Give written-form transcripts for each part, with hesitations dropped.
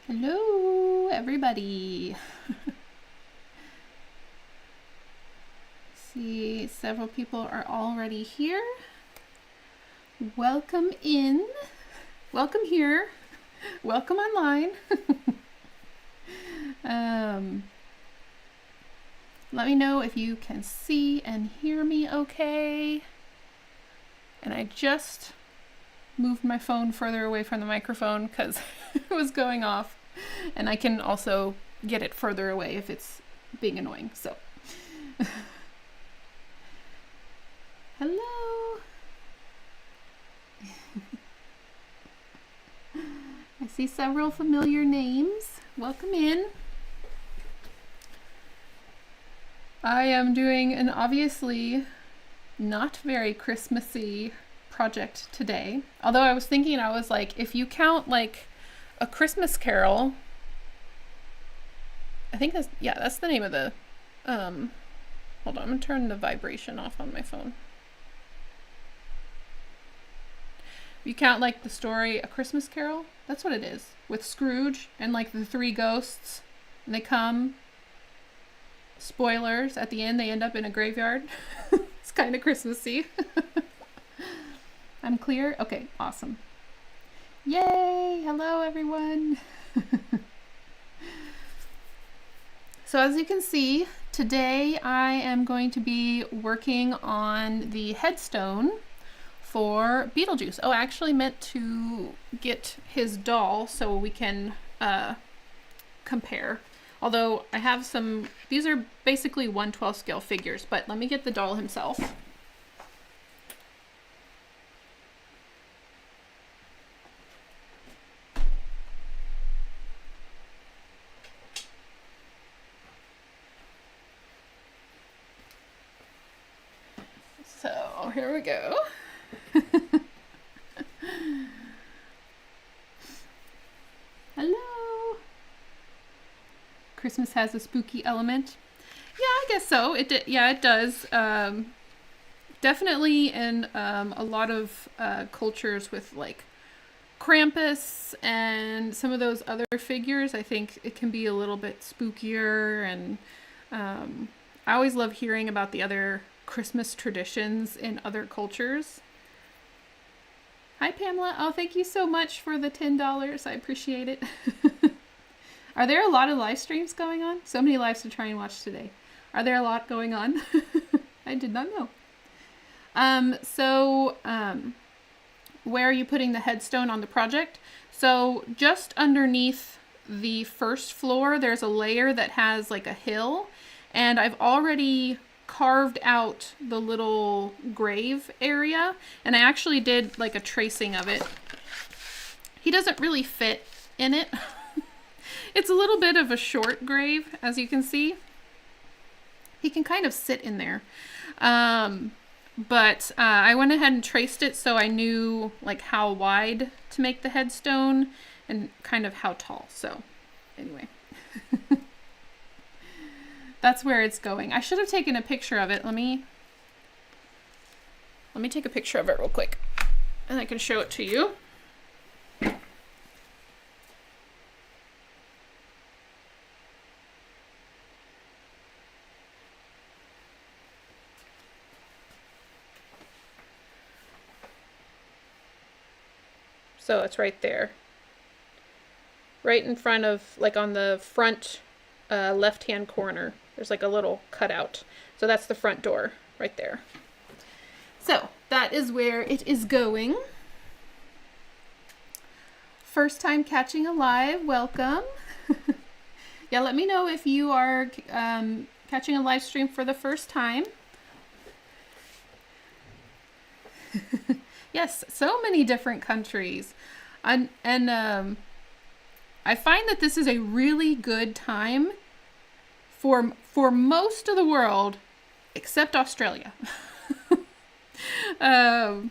Hello, everybody. See, several people are already here. Welcome in. Welcome here. Welcome online. Let me know if you can see and hear me okay. And I just moved my phone further away from the microphone because it was going off. And I can also get it further away if it's being annoying. So, hello. I see several familiar names. Welcome in. I am doing an obviously not very Christmassy project today. Although I was thinking, I was like, if you count like a Christmas Carol, I think that's the name of the, hold on, I'm gonna turn the vibration off on my phone. If you count like the story A Christmas Carol, that's what it is, with Scrooge and like the three ghosts, and they come. Spoilers, at the end they end up in a graveyard. It's kind of Christmassy. I'm clear? Okay, awesome. Yay! Hello, everyone. So as you can see, today I am going to be working on the headstone for Beetlejuice. Oh, I actually meant to get his doll so we can compare. Although I have some, these are basically 1/12 scale figures, but let me get the doll himself. So here we go. Hello. Christmas has a spooky element. Yeah, I guess so. It does. Definitely in a lot of cultures with like Krampus and some of those other figures, I think it can be a little bit spookier. And I always love hearing about the other Christmas traditions in other cultures. Hi, Pamela. Oh, thank you so much for the $10. I appreciate it. Are there a lot of live streams going on? So many lives to try and watch today. Are there a lot going on? I did not know. Where are you putting the headstone on the project? So just underneath the first floor, there's a layer that has like a hill, and I've already carved out the little grave area, and I actually did like a tracing of it. He doesn't really fit in it. It's a little bit of a short grave, as you can see. He can kind of sit in there. But I went ahead and traced it so I knew like how wide to make the headstone and kind of how tall. So anyway, that's where it's going. I should have taken a picture of it. Let me take a picture of it real quick and I can show it to you. So it's right there. Right in front of, like on the front left-hand corner, there's like a little cutout. So that's the front door right there. So that is where it is going. First time catching a live, welcome. Yeah, let me know if you are catching a live stream for the first time. Yes, so many different countries. And I find that this is a really good time for most of the world, except Australia. And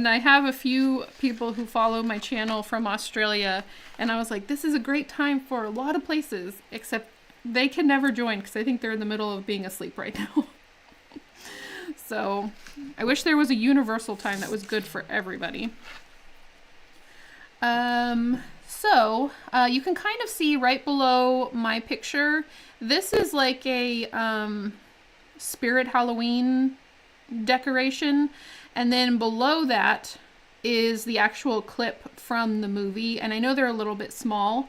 I have a few people who follow my channel from Australia, and I was like, this is a great time for a lot of places, except they can never join because I think they're in the middle of being asleep right now. So I wish there was a universal time that was good for everybody. So you can kind of see right below my picture, this is like a Spirit Halloween decoration. And then below that is the actual clip from the movie. And I know they're a little bit small,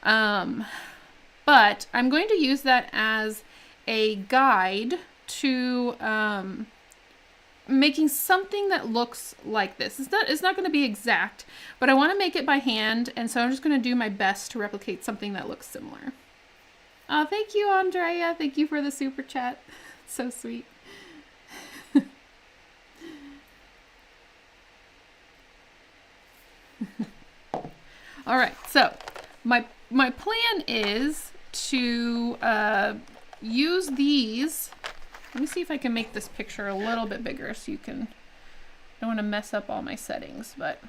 but I'm going to use that as a guide to making something that looks like this. It's not going to be exact, but I want to make it by hand, and so I'm just going to do my best to replicate something that looks similar. Oh, thank you, Andrea. Thank you for the super chat. So sweet. All right, so my plan is to use these. Let me see if I can make this picture a little bit bigger so you can, I don't want to mess up all my settings, but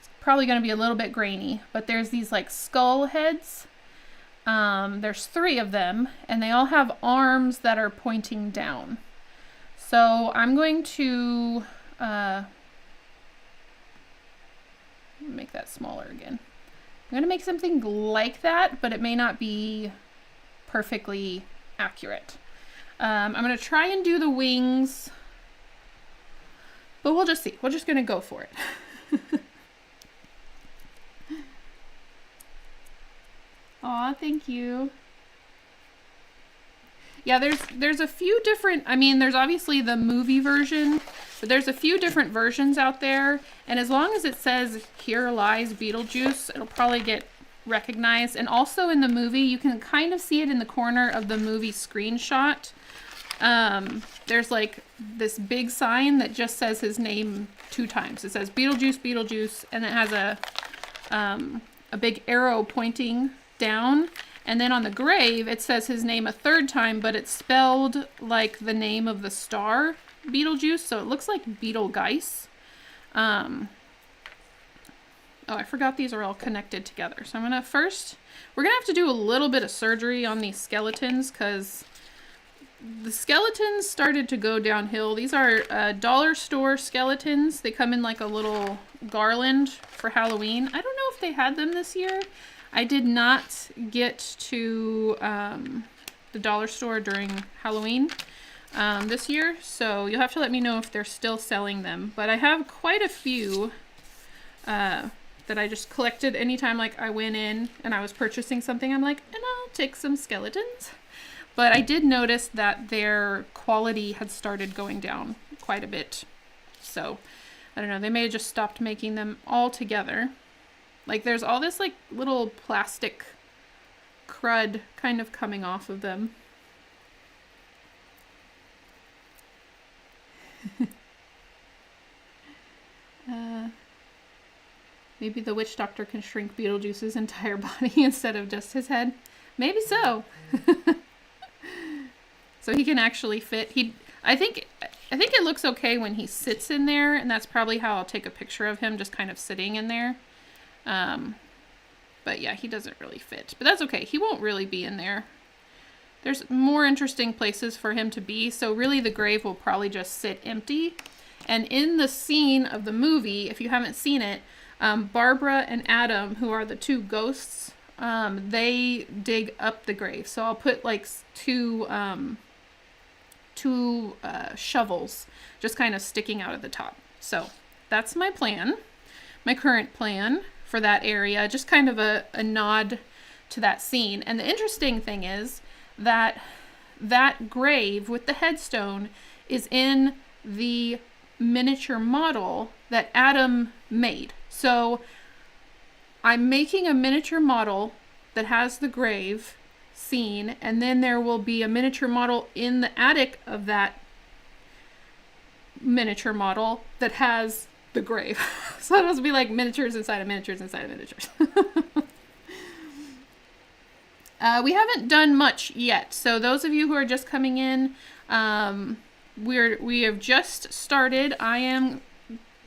it's probably going to be a little bit grainy, but there's these like skull heads. There's 3 of them, and they all have arms that are pointing down. So I'm going to make that smaller again. I'm going to make something like that, but it may not be perfectly accurate. I'm going to try and do the wings, but we'll just see. We're just going to go for it. Aw, thank you. Yeah, there's a few different, I mean, there's obviously the movie version, but there's a few different versions out there, and as long as it says, "Here lies Beetlejuice," it'll probably get recognized. And also in the movie, you can kind of see it in the corner of the movie screenshot. There's like this big sign that just says his name 2 times. It says Beetlejuice, Beetlejuice, and it has a big arrow pointing down. And then on the grave, it says his name a 3rd time, but it's spelled like the name of the star, Beetlejuice, so it looks like Beetlegeist. Oh, I forgot these are all connected together. So I'm going to first, we're going to have to do a little bit of surgery on these skeletons because the skeletons started to go downhill. These are dollar store skeletons. They come in like a little garland for Halloween. I don't know if they had them this year. I did not get to the dollar store during Halloween this year, so you'll have to let me know if they're still selling them. But I have quite a few that I just collected anytime like I went in and I was purchasing something. I'm like, and I'll take some skeletons. But I did notice that their quality had started going down quite a bit. So, I don't know, they may have just stopped making them altogether. Like, there's all this, like, little plastic crud kind of coming off of them. Maybe the witch doctor can shrink Beetlejuice's entire body instead of just his head. Maybe so. So he can actually fit. I think it looks okay when he sits in there, and that's probably how I'll take a picture of him, just kind of sitting in there. But yeah, he doesn't really fit. But that's okay. He won't really be in there. There's more interesting places for him to be, so really the grave will probably just sit empty. And in the scene of the movie, if you haven't seen it, Barbara and Adam, who are the 2 ghosts, they dig up the grave. So I'll put like two shovels just kind of sticking out of the top. So that's my plan, my current plan for that area, just kind of a nod to that scene. And the interesting thing is that that grave with the headstone is in the miniature model that Adam made. So I'm making a miniature model that has the grave scene, and then there will be a miniature model in the attic of that miniature model that has the grave. So it'll be like miniatures inside of miniatures inside of miniatures. We haven't done much yet. So those of you who are just coming in, we have just started. I am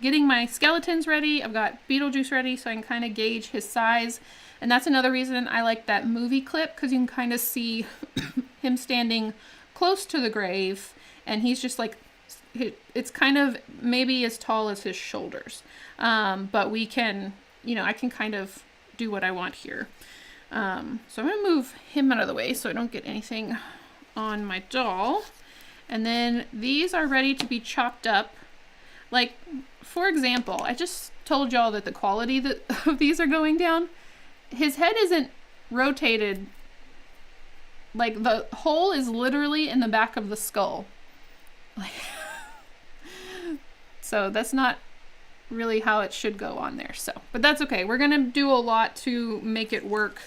getting my skeletons ready. I've got Beetlejuice ready so I can kind of gauge his size. And that's another reason I like that movie clip, because you can kind of see him standing close to the grave, and he's just like it's kind of maybe as tall as his shoulders. But we can, I can kind of do what I want here. So I'm going to move him out of the way so I don't get anything on my doll. And then these are ready to be chopped up. Like, for example, I just told y'all that the quality of these are going down. His head isn't rotated. Like, the hole is literally in the back of the skull. Like, so that's not really how it should go on there. So, but that's okay. We're going to do a lot to make it work.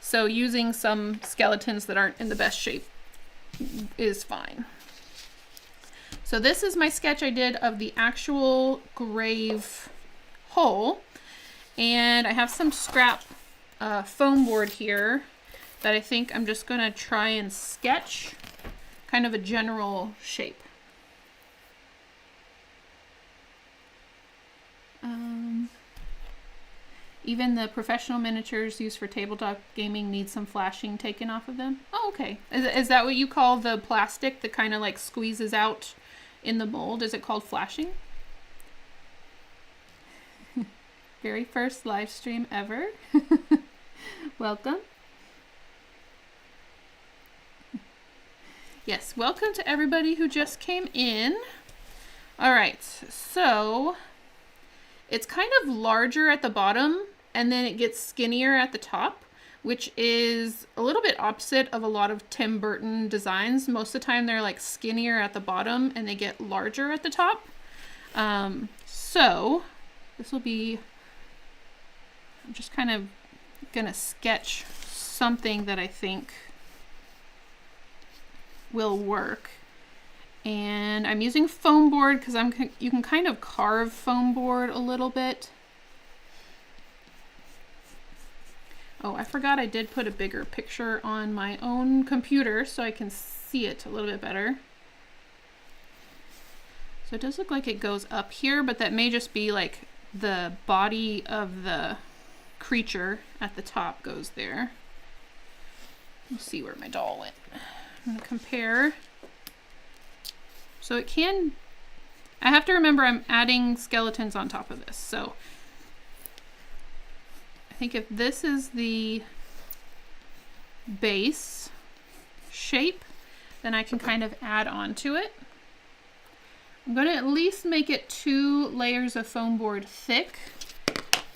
So using some skeletons that aren't in the best shape is fine. So this is my sketch I did of the actual grave hole. And I have some scrap foam board here that I think I'm just going to try and sketch kind of a general shape. Even the professional miniatures used for tabletop gaming need some flashing taken off of them. Oh, okay. Is that what you call the plastic that kind of like squeezes out in the mold? Is it called flashing? Very first live stream ever. Welcome. Yes, welcome to everybody who just came in. All right, so it's kind of larger at the bottom and then it gets skinnier at the top, which is a little bit opposite of a lot of Tim Burton designs. Most of the time they're like skinnier at the bottom and they get larger at the top. So this will be, I'm just kind of gonna sketch something that I think will work. And I'm using foam board because you can kind of carve foam board a little bit. Oh, I forgot I did put a bigger picture on my own computer so I can see it a little bit better. So it does look like it goes up here, but that may just be like the body of the creature at the top goes there. Let's see where my doll went. I'm gonna compare. So it can, I have to remember I'm adding skeletons on top of this. So I think if this is the base shape, then I can kind of add on to it. I'm going to at least make it 2 layers of foam board thick,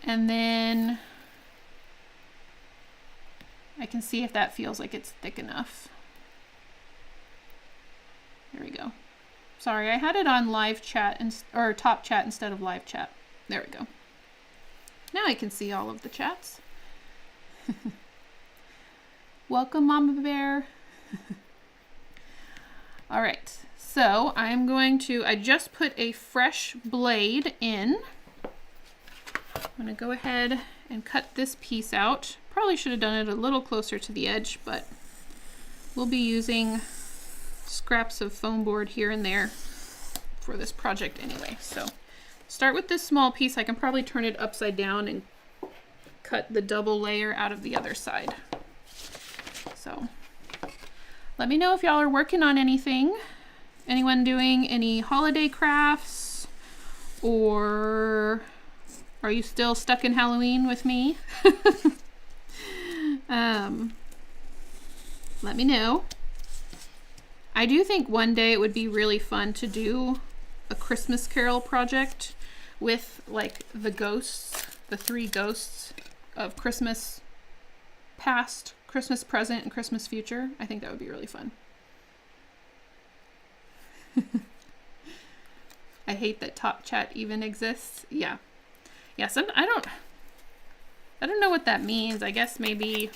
and then I can see if that feels like it's thick enough. There we go. Sorry, I had it on live chat or top chat instead of live chat. There we go. Now I can see all of the chats. Welcome, Mama Bear. All right, so I'm going to, I just put a fresh blade in. I'm going to go ahead and cut this piece out. Probably should have done it a little closer to the edge, but we'll be using scraps of foam board here and there for this project anyway. So start with this small piece. I can probably turn it upside down and cut the double layer out of the other side. So let me know if y'all are working on anything. Anyone doing any holiday crafts, or are you still stuck in Halloween with me? Let me know. I do think one day it would be really fun to do a Christmas Carol project with like the ghosts, the 3 ghosts of Christmas past, Christmas present, and Christmas future. I think that would be really fun. I hate that Top Chat even exists. Yeah. Yeah, I don't know what that means. I guess maybe,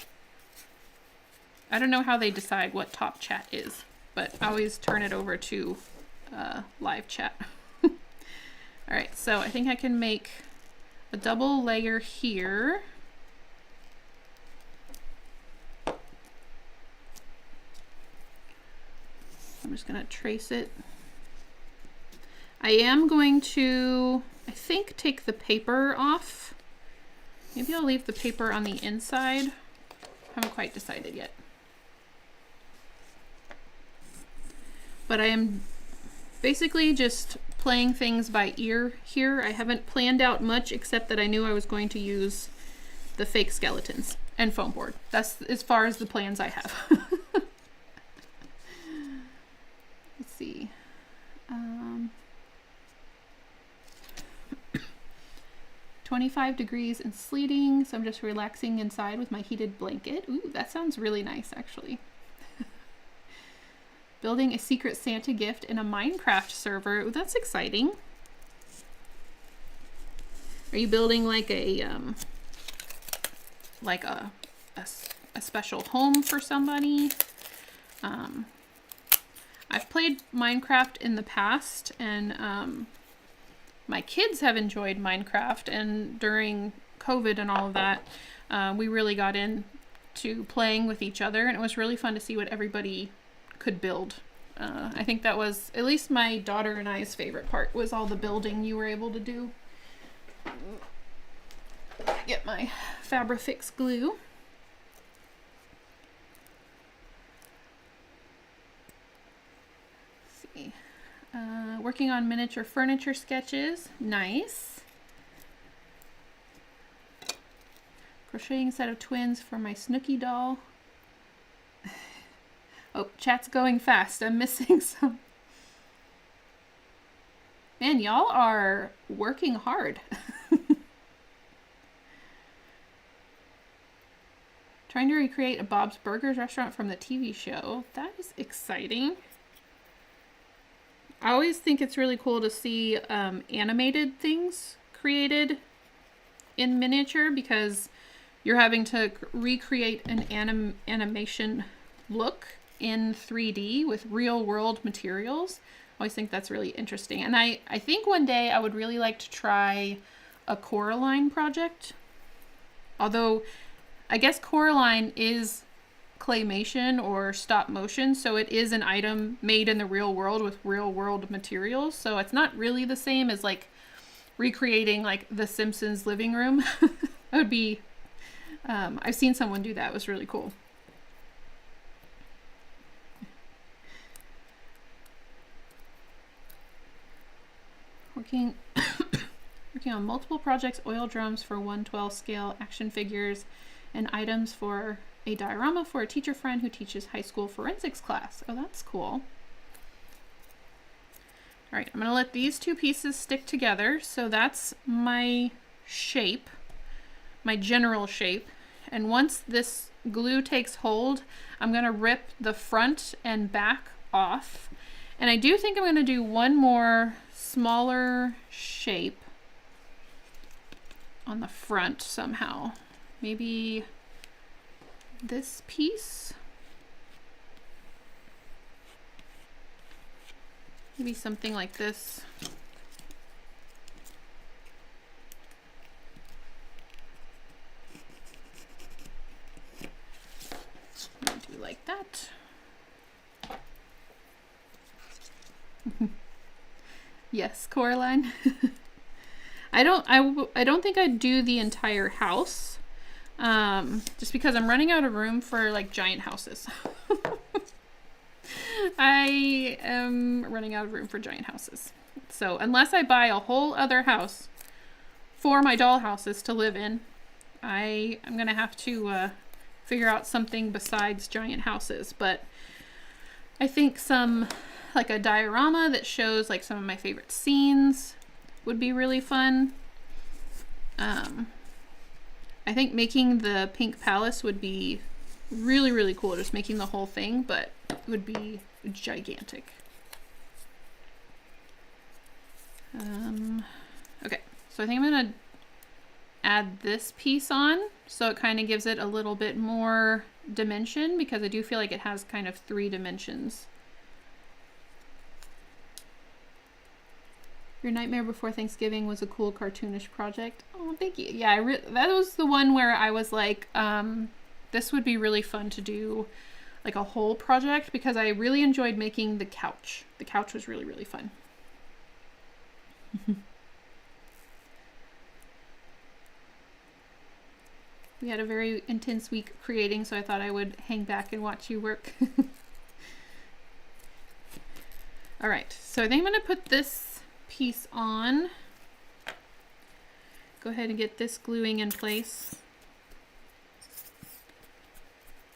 I don't know how they decide what Top Chat is, but I always turn it over to live chat. All right, so I think I can make a double layer here. I'm just gonna trace it. I am going to, I think, take the paper off. Maybe I'll leave the paper on the inside. Haven't quite decided yet. But I am basically just playing things by ear here. I haven't planned out much except that I knew I was going to use the fake skeletons and foam board. That's as far as the plans I have. Let's see. 25 degrees and sleeting, so I'm just relaxing inside with my heated blanket. Ooh, that sounds really nice, actually. Building a secret Santa gift in a Minecraft server. Ooh, that's exciting. Are you building like a special home for somebody? I've played Minecraft in the past, and my kids have enjoyed Minecraft, and during COVID and all of that, we really got into playing with each other, and it was really fun to see what everybody could build. I think that was, at least my daughter and I's favorite part, was all the building you were able to do. Get my Fabrifix glue. Let's see. Working on miniature furniture sketches. Nice. Crocheting a set of twins for my Snooki doll. Oh, chat's going fast. I'm missing some. Man, y'all are working hard. Trying to recreate a Bob's Burgers restaurant from the TV show. That is exciting. I always think it's really cool to see animated things created in miniature, because you're having to recreate an animation look in 3D with real world materials. I always think that's really interesting. And I think one day I would really like to try a Coraline project. Although I guess Coraline is claymation or stop motion, so it is an item made in the real world with real world materials. So it's not really the same as like recreating like the Simpsons living room. That would be, I've seen someone do that. It was really cool. Working on multiple projects, oil drums for 1/12 scale action figures, and items for a diorama for a teacher friend who teaches high school forensics class. Oh, that's cool. All right, I'm gonna let these two pieces stick together. So that's my shape, my general shape. And once this glue takes hold, I'm gonna rip the front and back off. And I do think I'm gonna do one more smaller shape on the front somehow. Maybe this piece. Maybe something like this. I'll do like that. Yes, Coraline. I don't think I'd do the entire house. Just because I'm running out of room for like giant houses. I am running out of room for giant houses. So unless I buy a whole other house for my doll houses to live in, I'm gonna have to figure out something besides giant houses. But I think like a diorama that shows like some of my favorite scenes would be really fun. I think making the pink palace would be really, really cool. Just making the whole thing, but it would be gigantic. Okay, so I think I'm gonna add this piece on, so it kind of gives it a little bit more dimension, because I do feel like it has kind of 3 dimensions. Your Nightmare Before Thanksgiving was a cool cartoonish project. Oh, thank you. Yeah, that was the one where I was like, this would be really fun to do like a whole project, because I really enjoyed making the couch. The couch was really, really fun. We had a very intense week creating, so I thought I would hang back and watch you work. All right, so I think I'm going to put this piece on. Go ahead and get this gluing in place.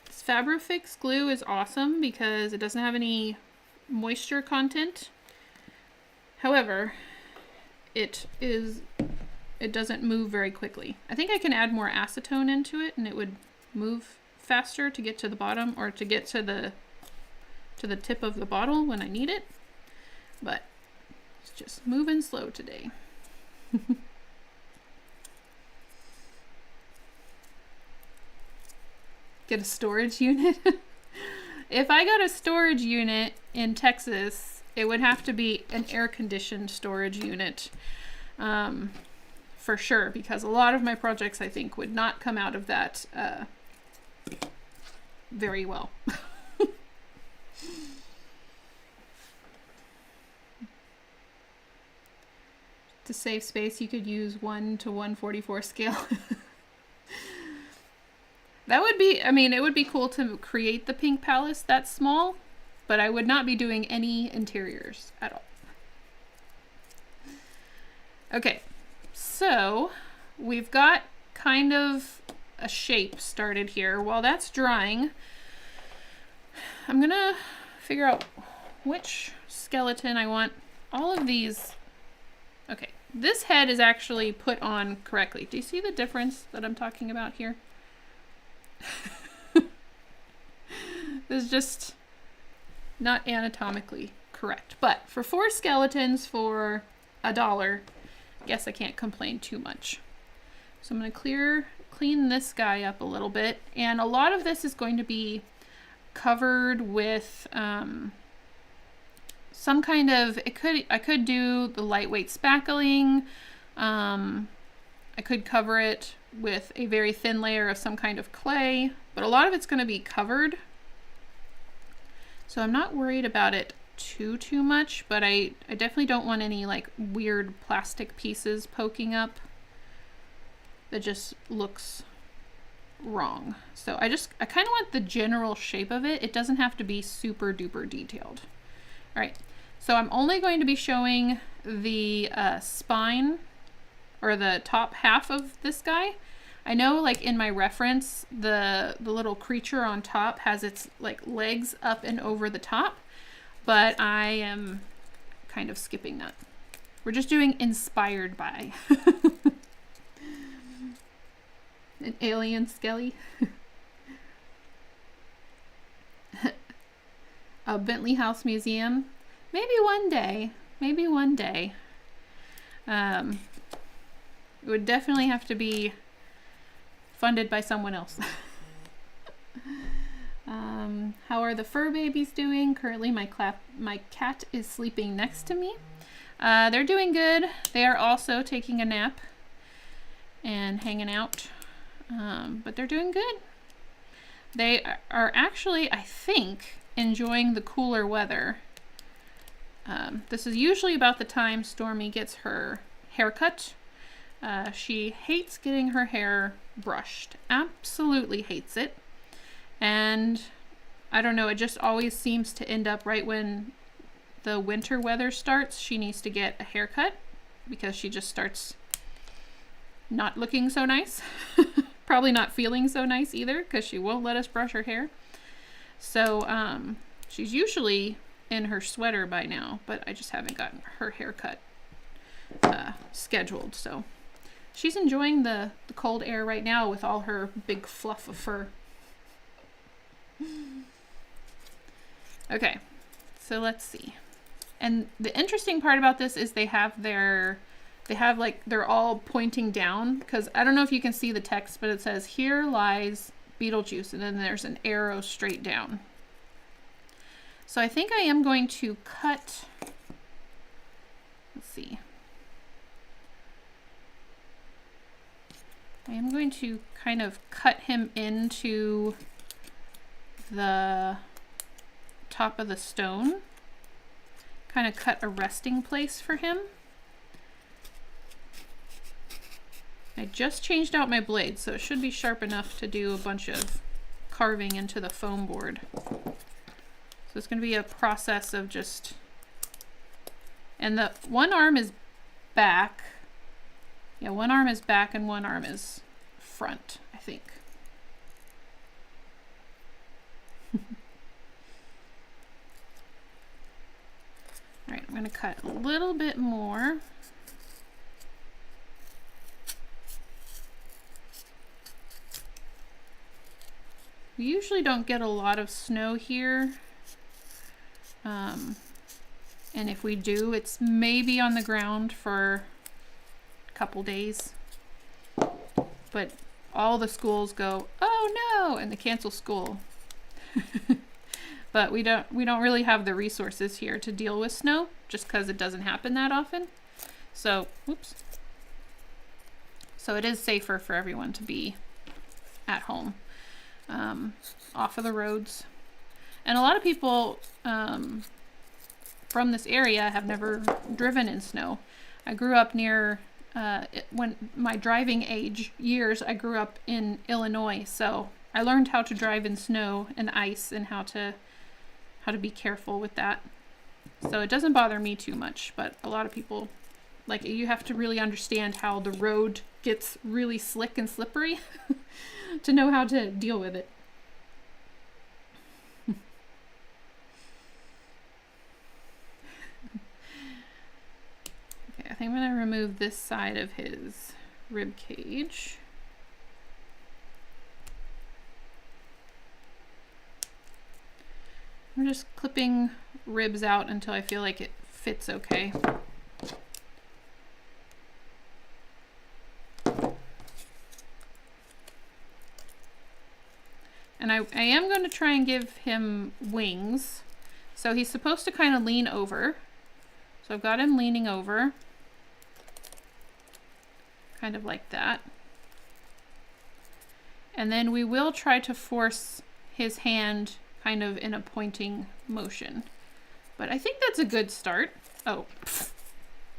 This Fabrifix glue is awesome because it doesn't have any moisture content. However, it doesn't move very quickly. I think I can add more acetone into it and it would move faster to get to the bottom, or to get to the tip of the bottle when I need it. But it's just moving slow today. Get a storage unit. If I got a storage unit in Texas, it would have to be an air-conditioned storage unit, for sure, because a lot of my projects, I think, would not come out of that very well. To save space, you could use 1:144 scale. That would be, I mean, it would be cool to create the pink palace that small, but I would not be doing any interiors at all. Okay, so we've got kind of a shape started here. While that's drying, I'm gonna figure out which skeleton I want. All of these, okay, this head is actually put on correctly. Do you see the difference that I'm talking about here? This is just not anatomically correct. But for 4 skeletons for $1, I guess I can't complain too much. So I'm going to clean this guy up a little bit. And a lot of this is going to be covered with some kind of, I could do the lightweight spackling. I could cover it with a very thin layer of some kind of clay, but a lot of it's going to be covered. So I'm not worried about it too much, but I definitely don't want any like weird plastic pieces poking up. That just looks wrong. So I kind of want the general shape of it. It doesn't have to be super duper detailed. All right, so I'm only going to be showing the spine, or the top half of this guy. I know, like in my reference, the little creature on top has its like legs up and over the top, but I am kind of skipping that. We're just doing inspired by. An alien skelly. A Bentley House Museum. Maybe one day. Maybe one day. It would definitely have to be funded by someone else. How are the fur babies doing? Currently my cat is sleeping next to me. They're doing good. They are also taking a nap and hanging out, but they're doing good. They are actually, I think, enjoying the cooler weather. This is usually about the time Stormy gets her haircut. She hates getting her hair brushed. Absolutely hates it. And I don't know, it just always seems to end up right when the winter weather starts. She needs to get a haircut because she just starts not looking so nice. Probably not feeling so nice either because she won't let us brush her hair. So she's usually in her sweater by now, but I just haven't gotten her haircut scheduled. So she's enjoying the cold air right now with all her big fluff of fur. Okay, so let's see. And the interesting part about this is they're all pointing down, because I don't know if you can see the text, but it says here lies Beetlejuice, and then there's an arrow straight down. So I think I am going to cut, let's see. I am going to kind of cut him into the top of the stone. Kind of cut a resting place for him. I just changed out my blade, so it should be sharp enough to do a bunch of carving into the foam board. So it's going to be a process of just And the one arm is back. Yeah, one arm is back and one arm is front, I think. All right, I'm going to cut a little bit more. We usually don't get a lot of snow here. And if we do, it's maybe on the ground for a couple days. But all the schools go, oh no, and they cancel school. But we don't really have the resources here to deal with snow, just because it doesn't happen that often. So, whoops. So it is safer for everyone to be at home, off of the roads. And a lot of people from this area have never driven in snow. I grew up near, when my driving age years, I grew up in Illinois, so I learned how to drive in snow and ice and how to be careful with that. So it doesn't bother me too much, but a lot of people, like, you have to really understand how the road gets really slick and slippery to know how to deal with it. Okay, I think I'm going to remove this side of his rib cage. I'm just clipping ribs out until I feel like it fits okay. And I am going to try and give him wings. So he's supposed to kind of lean over. So I've got him leaning over. Kind of like that. And then we will try to force his hand kind of in a pointing motion. But I think that's a good start. Oh,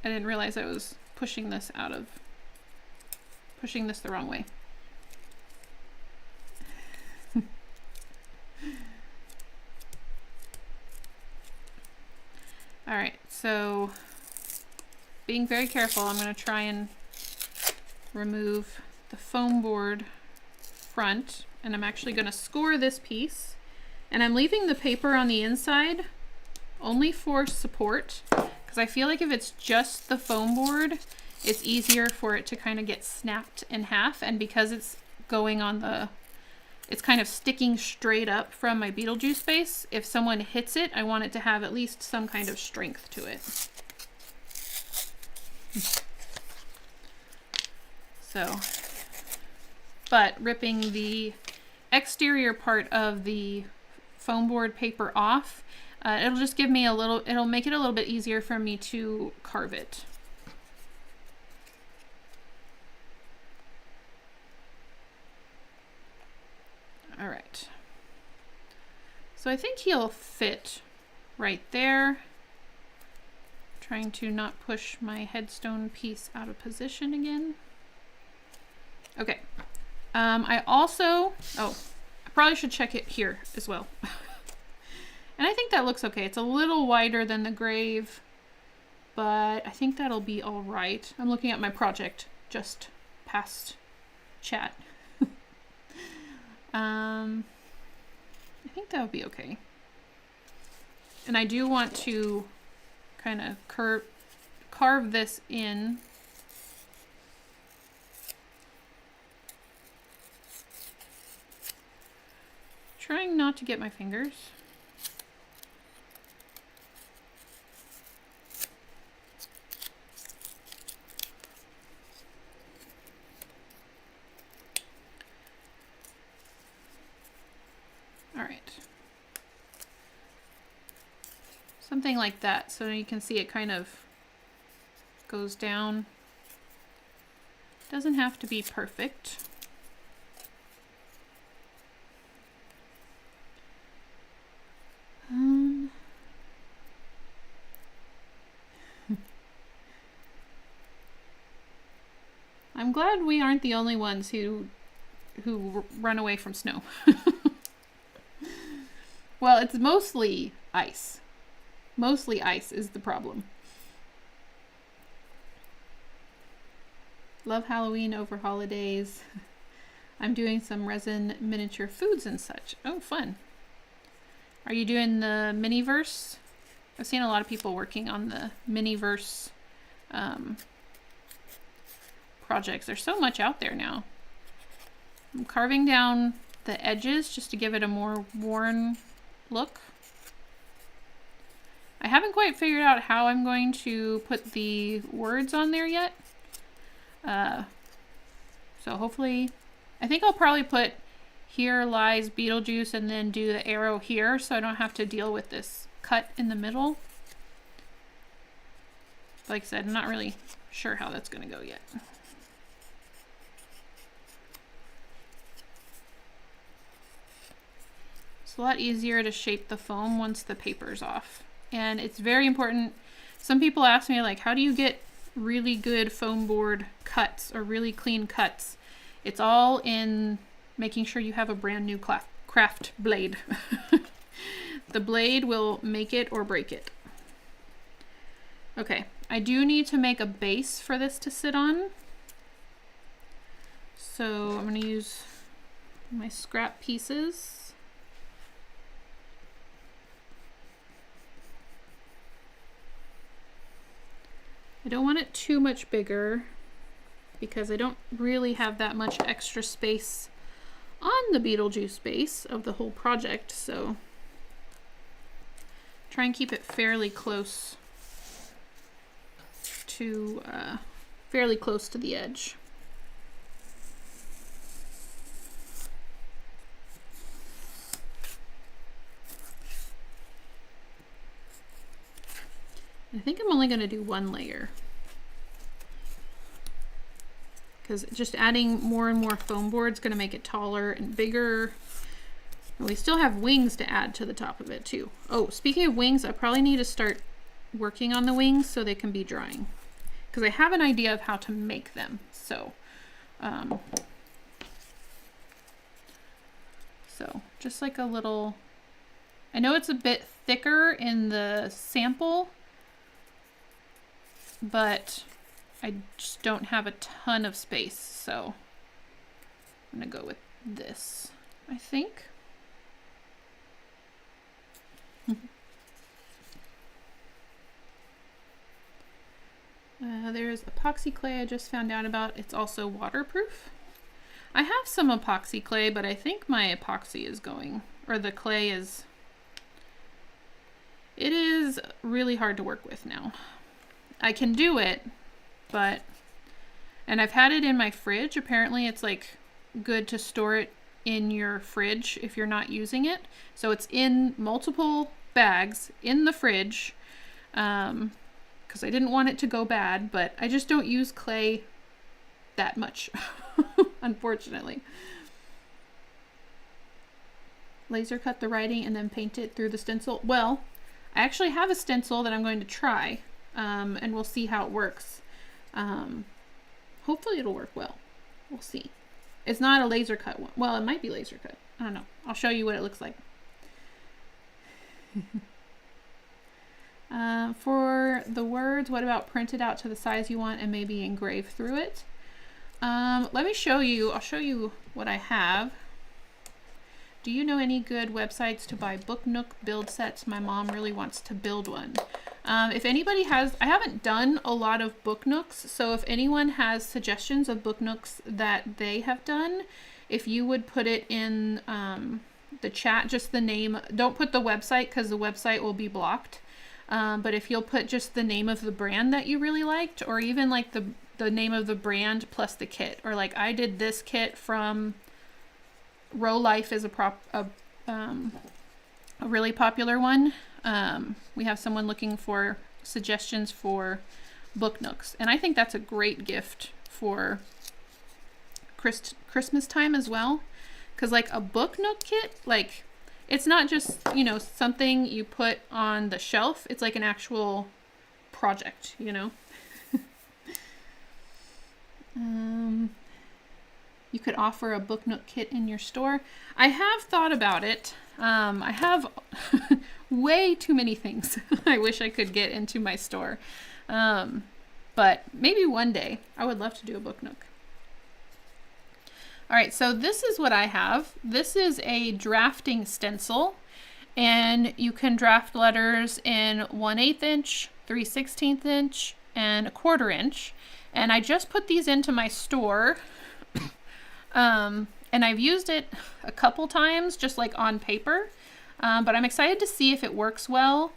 I didn't realize I was pushing this the wrong way. All right, so being very careful, I'm going to try and remove the foam board front, and I'm actually going to score this piece. And I'm leaving the paper on the inside only for support, because I feel like if it's just the foam board, it's easier for it to kind of get snapped in half. And because it's going on it's kind of sticking straight up from my Beetlejuice base, if someone hits it, I want it to have at least some kind of strength to it. So, but ripping the exterior part of the foam board paper off, it'll just give me it'll make it a little bit easier for me to carve it. All right. So I think he'll fit right there. Trying to not push my headstone piece out of position again. Okay. I probably should check it here as well. And I think that looks okay. It's a little wider than the grave, but I think that'll be all right. I'm looking at my project just past chat. I think that'll be okay. And I do want to kind of carve this in. Trying not to get my fingers. All right. Something like that, so you can see it kind of goes down. Doesn't have to be perfect. I'm glad we aren't the only ones who run away from snow. Well, it's mostly ice. Mostly ice is the problem. Love Halloween over holidays. I'm doing some resin miniature foods and such. Oh, fun. Are you doing the Miniverse? I've seen a lot of people working on the Miniverse projects. There's so much out there now. I'm carving down the edges just to give it a more worn look. I haven't quite figured out how I'm going to put the words on there yet. So hopefully, I think I'll probably put "Here lies Beetlejuice" and then do the arrow here so I don't have to deal with this cut in the middle. Like I said, I'm not really sure how that's going to go yet. It's a lot easier to shape the foam once the paper's off. And it's very important. Some people ask me, like, how do you get really good foam board cuts or really clean cuts? It's all in making sure you have a brand new craft blade. The blade will make it or break it. Okay, I do need to make a base for this to sit on. So I'm going to use my scrap pieces. I don't want it too much bigger because I don't really have that much extra space on the Beetlejuice base of the whole project, so try and keep it fairly close to the edge. I think I'm only going to do one layer because just adding more and more foam board is going to make it taller and bigger. And we still have wings to add to the top of it too. Oh, speaking of wings, I probably need to start working on the wings so they can be drying because I have an idea of how to make them. So just like a little, I know it's a bit thicker in the sample, but I just don't have a ton of space, so I'm gonna go with this, I think. There's epoxy clay I just found out about. It's also waterproof. I have some epoxy clay, but I think my epoxy is going, or the clay is, it is really hard to work with now. I can do it, but, and I've had it in my fridge. Apparently it's like good to store it in your fridge if you're not using it. So it's in multiple bags in the fridge because I didn't want it to go bad, but I just don't use clay that much, unfortunately. Laser cut the writing and then paint it through the stencil. Well, I actually have a stencil that I'm going to try, and we'll see how it works. Hopefully it'll work well. We'll see. It's not a laser cut one. Well, it might be laser cut. I don't know. I'll show you what it looks like. For the words, what about print it out to the size you want and maybe engrave through it? Let me show you. I'll show you what I have. Do you know any good websites to buy Book Nook build sets? My mom really wants to build one. If anybody has, I haven't done a lot of Book Nooks, so if anyone has suggestions of Book Nooks that they have done, if you would put it in the chat, just the name, don't put the website because the website will be blocked. But if you'll put just the name of the brand that you really liked, or even like the name of the brand plus the kit, or like I did this kit from Row Life is a really popular one. We have someone looking for suggestions for Book Nooks, and I think that's a great gift for Christmas time as well, because like a Book Nook kit, like it's not just, you know, something you put on the shelf. It's like an actual project, you know. You could offer a Book Nook kit in your store. I have thought about it. I have way too many things I wish I could get into my store. But maybe one day. I would love to do a book nook. All right, so this is what I have. This is a drafting stencil, and you can draft letters in 1/8 inch, 3/16 inch, and 1/4 inch. And I just put these into my store, and I've used it a couple times just like on paper, but I'm excited to see if it works well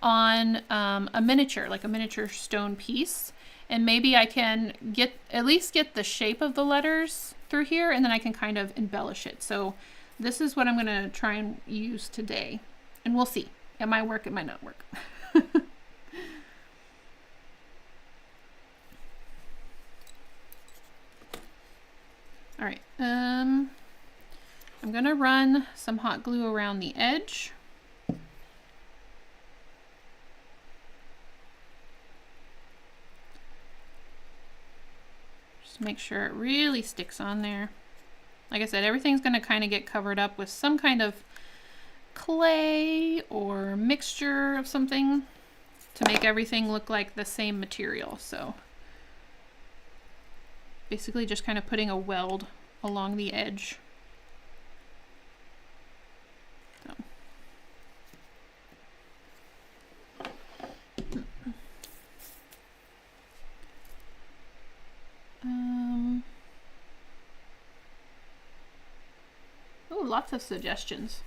on a miniature, like a miniature stone piece. And maybe I can at least get the shape of the letters through here, and then I can kind of embellish it. So this is what I'm gonna try and use today, and we'll see. It might work, it might not work. All right, I'm gonna run some hot glue around the edge. Make sure it really sticks on there. Like I said, everything's going to kind of get covered up with some kind of clay or mixture of something to make everything look like the same material. So basically just kind of putting a weld along the edge. So. Oh, lots of suggestions.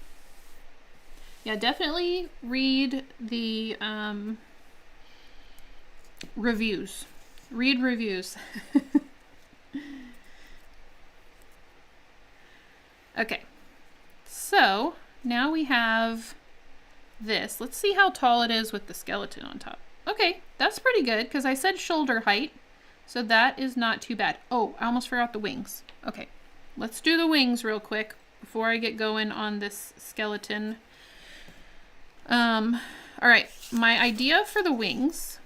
Yeah, definitely read the reviews. Read reviews. Okay, so now we have this. Let's see how tall it is with the skeleton on top. Okay, that's pretty good because I said shoulder height. So that is not too bad. Oh, I almost forgot the wings. Okay, let's do the wings real quick before I get going on this skeleton. All right, my idea for the wings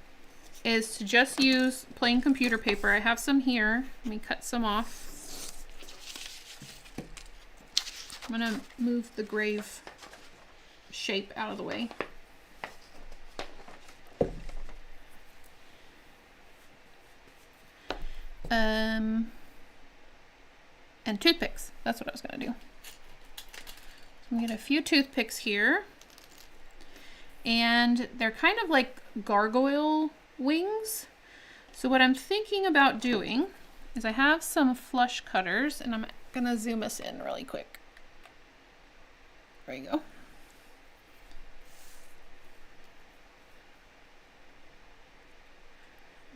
is to just use plain computer paper. I have some here. Let me cut some off. I'm gonna move the grave shape out of the way. And toothpicks. That's what I was gonna do. So I'm gonna get a few toothpicks here. And they're kind of like gargoyle wings. So what I'm thinking about doing is I have some flush cutters, and I'm gonna zoom us in really quick. There you go.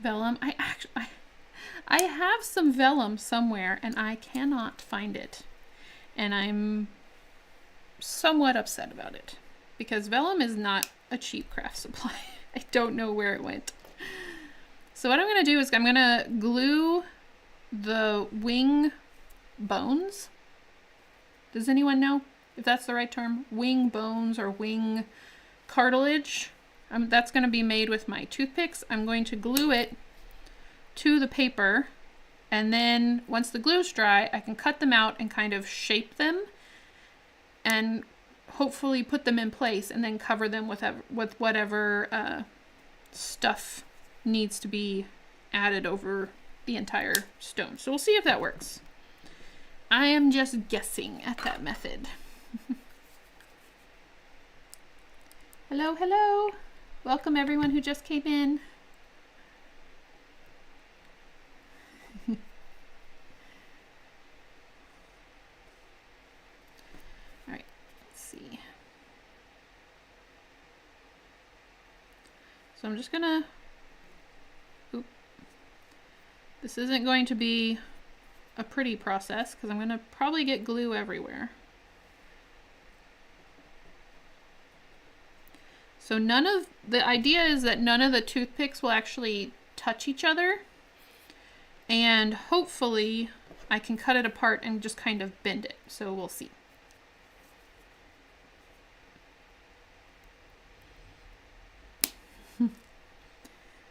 Vellum. I have some vellum somewhere and I cannot find it. And I'm somewhat upset about it because vellum is not a cheap craft supply. I don't know where it went. So what I'm going to do is I'm going to glue the wing bones. Does anyone know if that's the right term? Wing bones or wing cartilage. That's going to be made with my toothpicks. I'm going to glue it to the paper, and then once the glue's dry, I can cut them out and kind of shape them and hopefully put them in place and then cover them with whatever stuff needs to be added over the entire stone. So we'll see if that works. I am just guessing at that method. Hello, hello. Welcome everyone who just came in. All right, let's see. So I'm just gonna, this isn't going to be a pretty process because I'm gonna probably get glue everywhere. So the idea is that none of the toothpicks will actually touch each other, and hopefully I can cut it apart and just kind of bend it. So we'll see.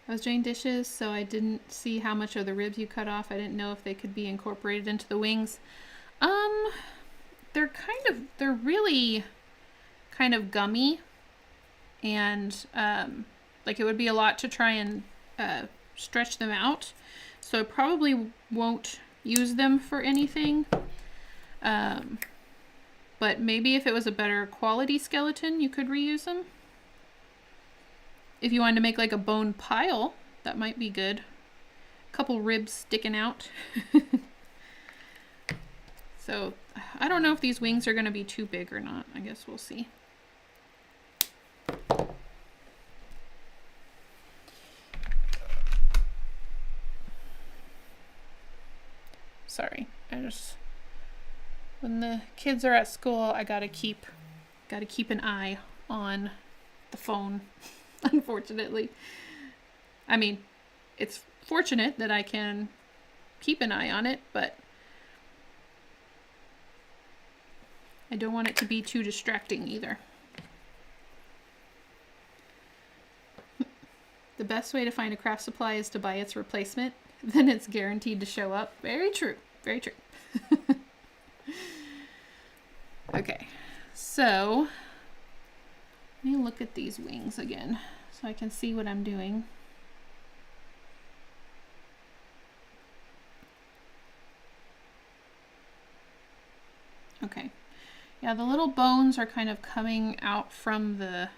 I was doing dishes, so I didn't see how much of the ribs you cut off. I didn't know if they could be incorporated into the wings. They're really kind of gummy. And like it would be a lot to try and stretch them out. So I probably won't use them for anything. But maybe if it was a better quality skeleton, you could reuse them. If you wanted to make like a bone pile, that might be good. A couple ribs sticking out. So I don't know if these wings are going to be too big or not. I guess we'll see. Sorry, when the kids are at school, I gotta keep an eye on the phone, unfortunately. I mean, it's fortunate that I can keep an eye on it, but I don't want it to be too distracting either. The best way to find a craft supply is to buy its replacement. Then it's guaranteed to show up. Very true. Very true. Okay, so let me look at these wings again so I can see what I'm doing. Okay, yeah, the little bones are kind of coming out from the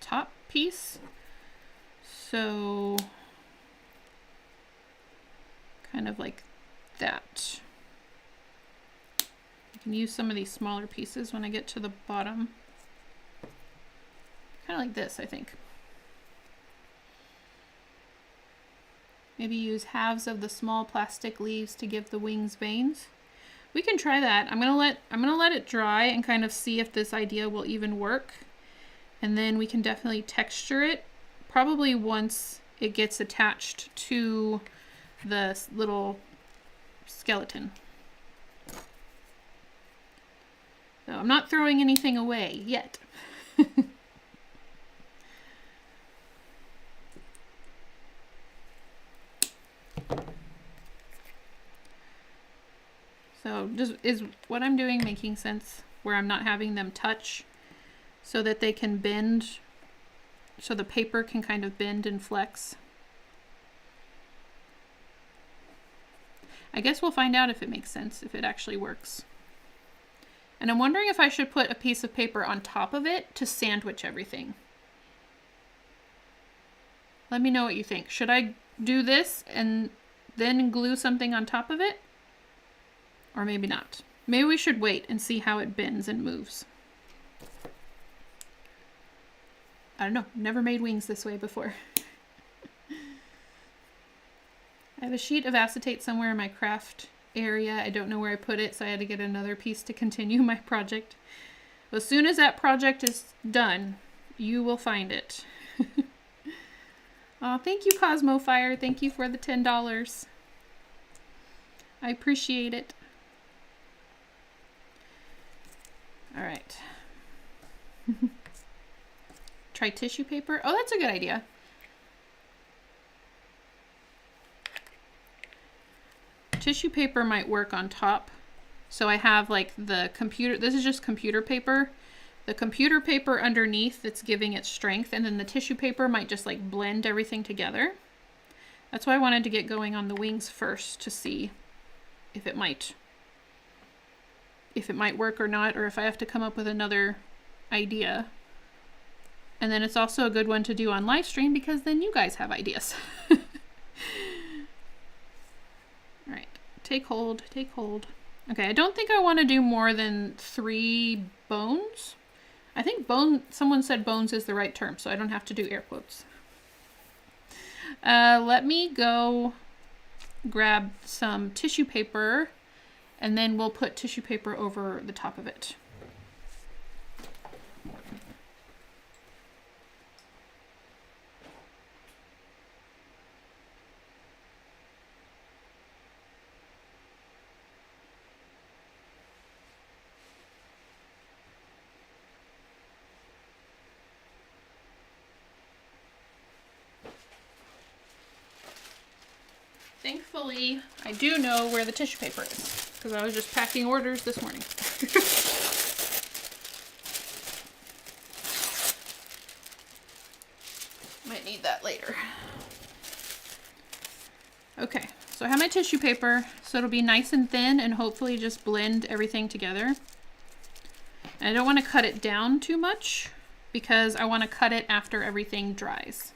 top piece. So kind of like that. I can use some of these smaller pieces when I get to the bottom. Kind of like this, I think. Maybe use halves of the small plastic leaves to give the wings veins. We can try that. I'm gonna let it dry and kind of see if this idea will even work. And then we can definitely texture it, probably once it gets attached to the little skeleton. So I'm not throwing anything away yet. So is what I'm doing making sense, where I'm not having them touch so that they can bend, so the paper can kind of bend and flex? I guess we'll find out if it makes sense, if it actually works. And I'm wondering if I should put a piece of paper on top of it to sandwich everything. Let me know what you think. Should I do this and then glue something on top of it? Or maybe not. Maybe we should wait and see how it bends and moves. I don't know. Never made wings this way before. I have a sheet of acetate somewhere in my craft area. I don't know where I put it, so I had to get another piece to continue my project. As soon as that project is done, you will find it. Oh, thank you, Cosmo Fire. Thank you for the $10. I appreciate it. All right. Try tissue paper. Oh, that's a good idea. Tissue paper might work on top. So I have like the computer, this is just computer paper. The computer paper underneath that's giving it strength, and then the tissue paper might just like blend everything together. That's why I wanted to get going on the wings first to see if it might work or not, or if I have to come up with another idea. And then it's also a good one to do on live stream because then you guys have ideas. All right, take hold, take hold. Okay, I don't think I want to do more than 3 bones. I think someone said bones is the right term, so I don't have to do air quotes. Let me go grab some tissue paper, and then we'll put tissue paper over the top of it. Thankfully, I do know where the tissue paper is, because I was just packing orders this morning. Might need that later. Okay, so I have my tissue paper, so it'll be nice and thin and hopefully just blend everything together. And I don't want to cut it down too much because I want to cut it after everything dries.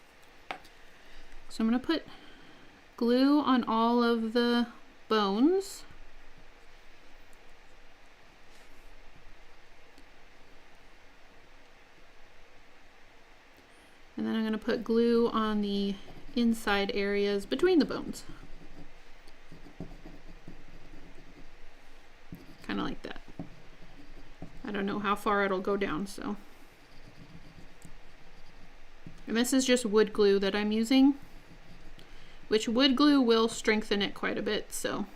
So I'm going to put glue on all of the bones. And then I'm going to put glue on the inside areas between the bones. Kind of like that. I don't know how far it'll go down, so. And this is just wood glue that I'm using, which wood glue will strengthen it quite a bit, so.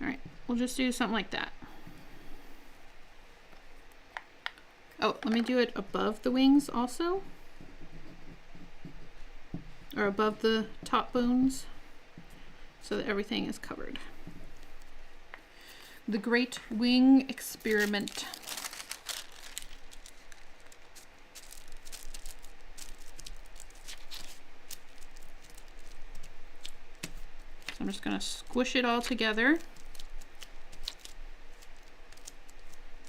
All right, we'll just do something like that. Oh, let me do it above the wings also. Or above the top bones, so that everything is covered. The Great Wing Experiment. So I'm just going to squish it all together.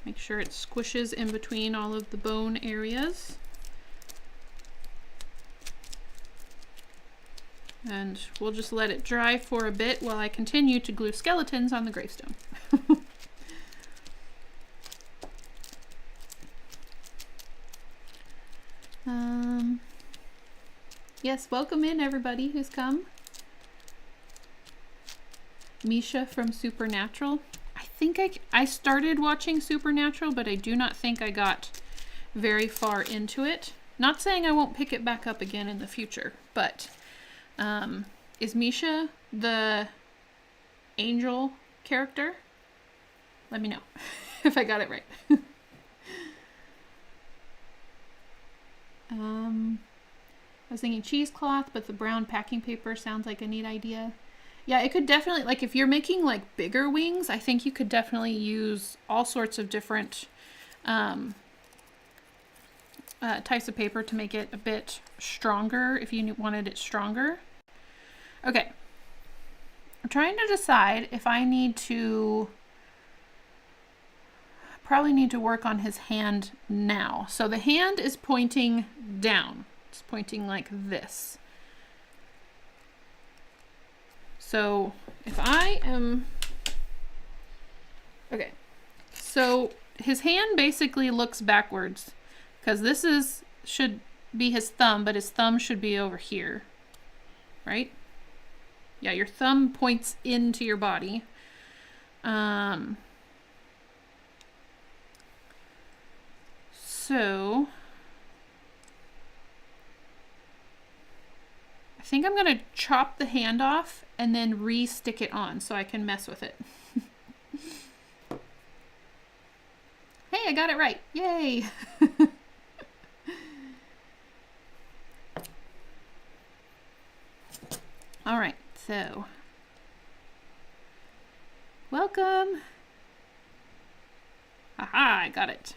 Make sure it squishes in between all of the bone areas. And we'll just let it dry for a bit while I continue to glue skeletons on the gravestone. Yes, welcome in everybody who's come. Misha from Supernatural. I think I started watching Supernatural, but I do not think I got very far into it. Not saying I won't pick it back up again in the future, but is Misha the angel character? Let me know if I got it right. I was thinking cheesecloth, but the brown packing paper sounds like a neat idea. Yeah, it could definitely, like if you're making like bigger wings, I think you could definitely use all sorts of different types of paper to make it a bit stronger if you wanted it stronger. Okay, I'm trying to decide if I need to, probably need to work on his hand now. So the hand is pointing down. It's pointing like this. So if I am, okay, so his hand basically looks backwards because this should be his thumb, but his thumb should be over here, right? Yeah, your thumb points into your body. So I think I'm going to chop the hand off and then re-stick it on so I can mess with it. Hey, I got it right. Yay! All right, so welcome. Aha, I got it.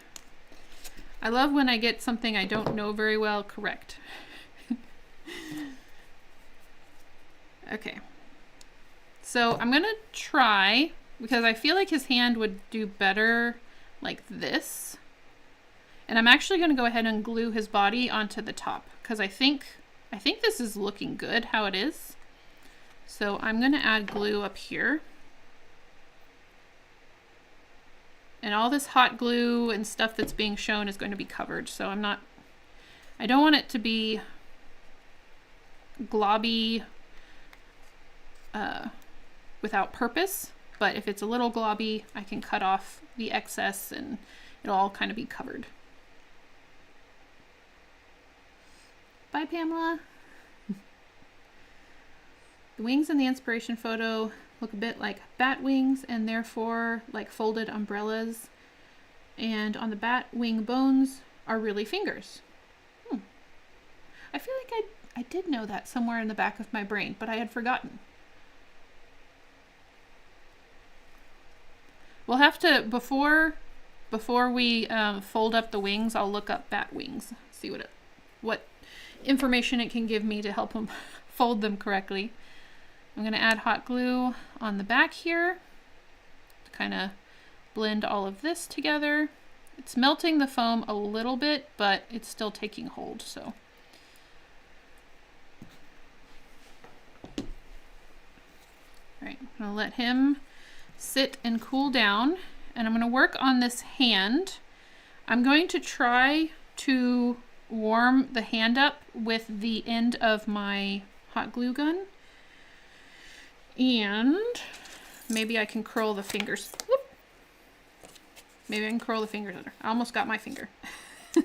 I love when I get something I don't know very well correct. Okay. So I'm going to try, because I feel like his hand would do better like this. And I'm actually going to go ahead and glue his body onto the top, because I think this is looking good how it is. So I'm going to add glue up here. And all this hot glue and stuff that's being shown is going to be covered. So I don't want it to be globby without purpose, but if it's a little globby, I can cut off the excess and it'll all kind of be covered. Bye, Pamela. The wings in the inspiration photo look a bit like bat wings and therefore like folded umbrellas. And on the bat wing bones are really fingers. I feel like I did know that somewhere in the back of my brain, but I had forgotten. We'll have to, before we fold up the wings, I'll look up bat wings, see what information it can give me to help them fold them correctly. I'm going to add hot glue on the back here to kind of blend all of this together. It's melting the foam a little bit, but it's still taking hold, so. All right, I'm going to let him sit and cool down, and I'm going to work on this hand. I'm going to try to warm the hand up with the end of my hot glue gun. And maybe I can curl the fingers. Whoop. Maybe I can curl the fingers under. I almost got my finger. I'm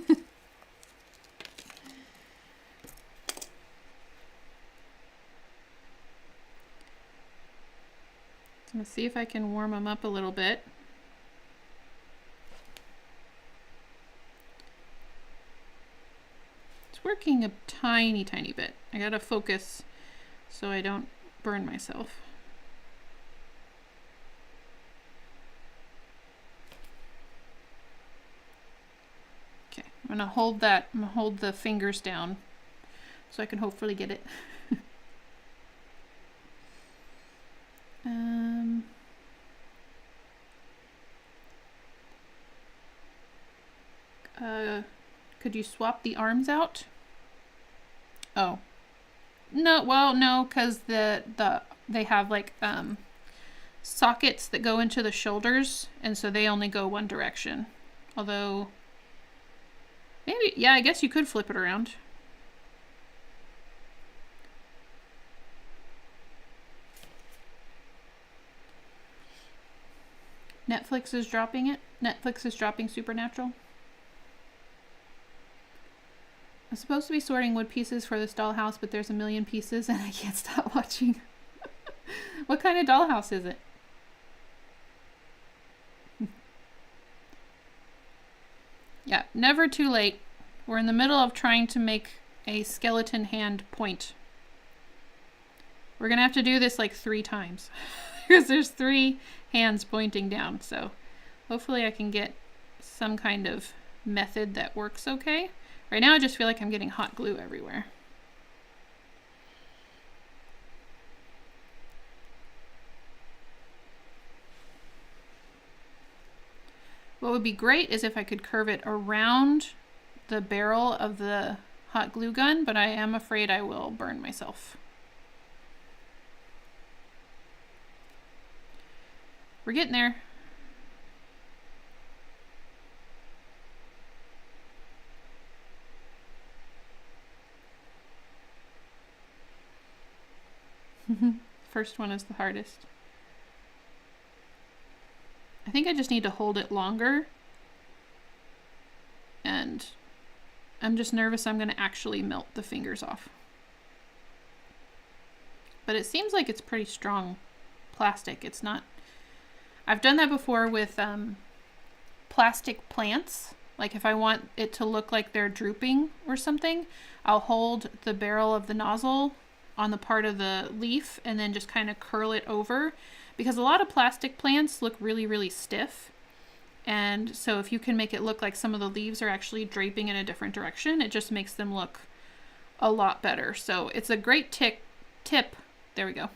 gonna see if I can warm them up a little bit. It's working a tiny, tiny bit. I gotta focus so I don't burn myself. Okay, I'm gonna hold the fingers down so I can hopefully get it. Could you swap the arms out? Oh. No, well, no, because they have like sockets that go into the shoulders, and so they only go one direction. Although, maybe, yeah, I guess you could flip it around. Netflix is dropping it. Netflix is dropping Supernatural. I'm supposed to be sorting wood pieces for this dollhouse, but there's a million pieces and I can't stop watching. What kind of dollhouse is it? Yeah, never too late. We're in the middle of trying to make a skeleton hand point. We're gonna have to do this like 3 times because there's 3 hands pointing down. So hopefully I can get some kind of method that works okay. Right now I just feel like I'm getting hot glue everywhere. What would be great is if I could curve it around the barrel of the hot glue gun, but I am afraid I will burn myself. We're getting there. First one is the hardest. I think I just need to hold it longer, and I'm just nervous I'm going to actually melt the fingers off. But it seems like it's pretty strong plastic. It's not... I've done that before with plastic plants. Like if I want it to look like they're drooping or something, I'll hold the barrel of the nozzle on the part of the leaf and then just kind of curl it over, because a lot of plastic plants look really, really stiff. And so if you can make it look like some of the leaves are actually draping in a different direction, it just makes them look a lot better. So it's a great tip. There we go.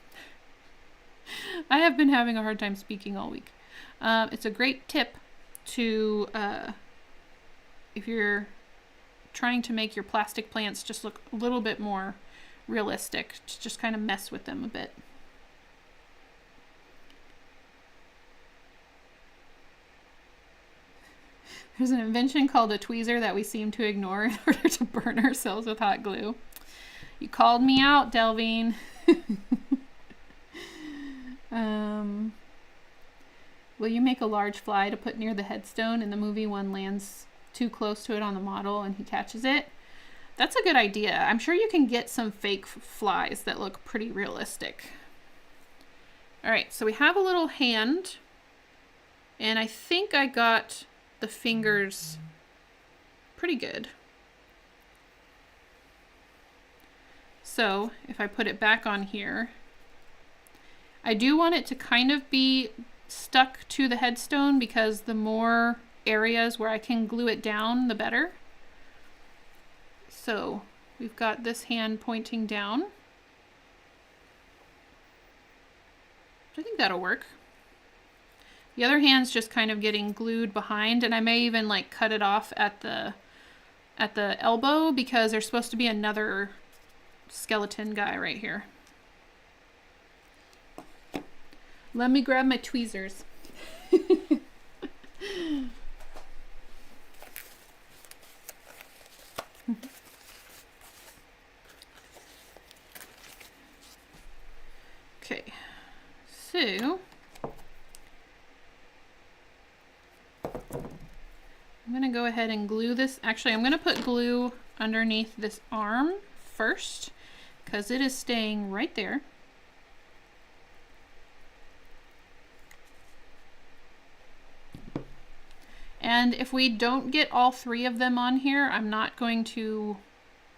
I have been having a hard time speaking all week. It's a great tip to, if you're trying to make your plastic plants just look a little bit more realistic, to just kind of mess with them a bit. There's an invention called a tweezer that we seem to ignore in order to burn ourselves with hot glue. You called me out, Delvine. Will you make a large fly to put near the headstone? In the movie, one lands too close to it on the model and he catches it. That's a good idea. I'm sure you can get some fake flies that look pretty realistic. All right, so we have a little hand, and I think I got the fingers pretty good. So if I put it back on here, I do want it to kind of be stuck to the headstone, because the more areas where I can glue it down, the better. So we've got this hand pointing down. I think that'll work. The other hand's just kind of getting glued behind, and I may even like cut it off at the elbow because there's supposed to be another skeleton guy right here. Let me grab my tweezers. Okay, so I'm going to go ahead and glue this. Actually, I'm going to put glue underneath this arm first because it is staying right there. And if we don't get all three of them on here, I'm not going to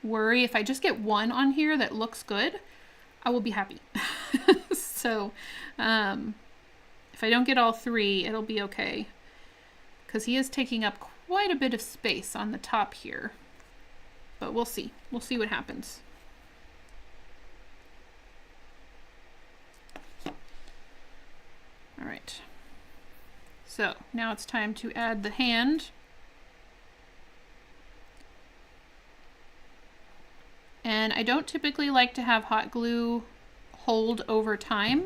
worry. If I just get one on here that looks good, I will be happy. So if I don't get all three, it'll be okay. Because he is taking up quite a bit of space on the top here. But we'll see. We'll see what happens. All right. So now it's time to add the hand. And I don't typically like to have hot glue hold over time,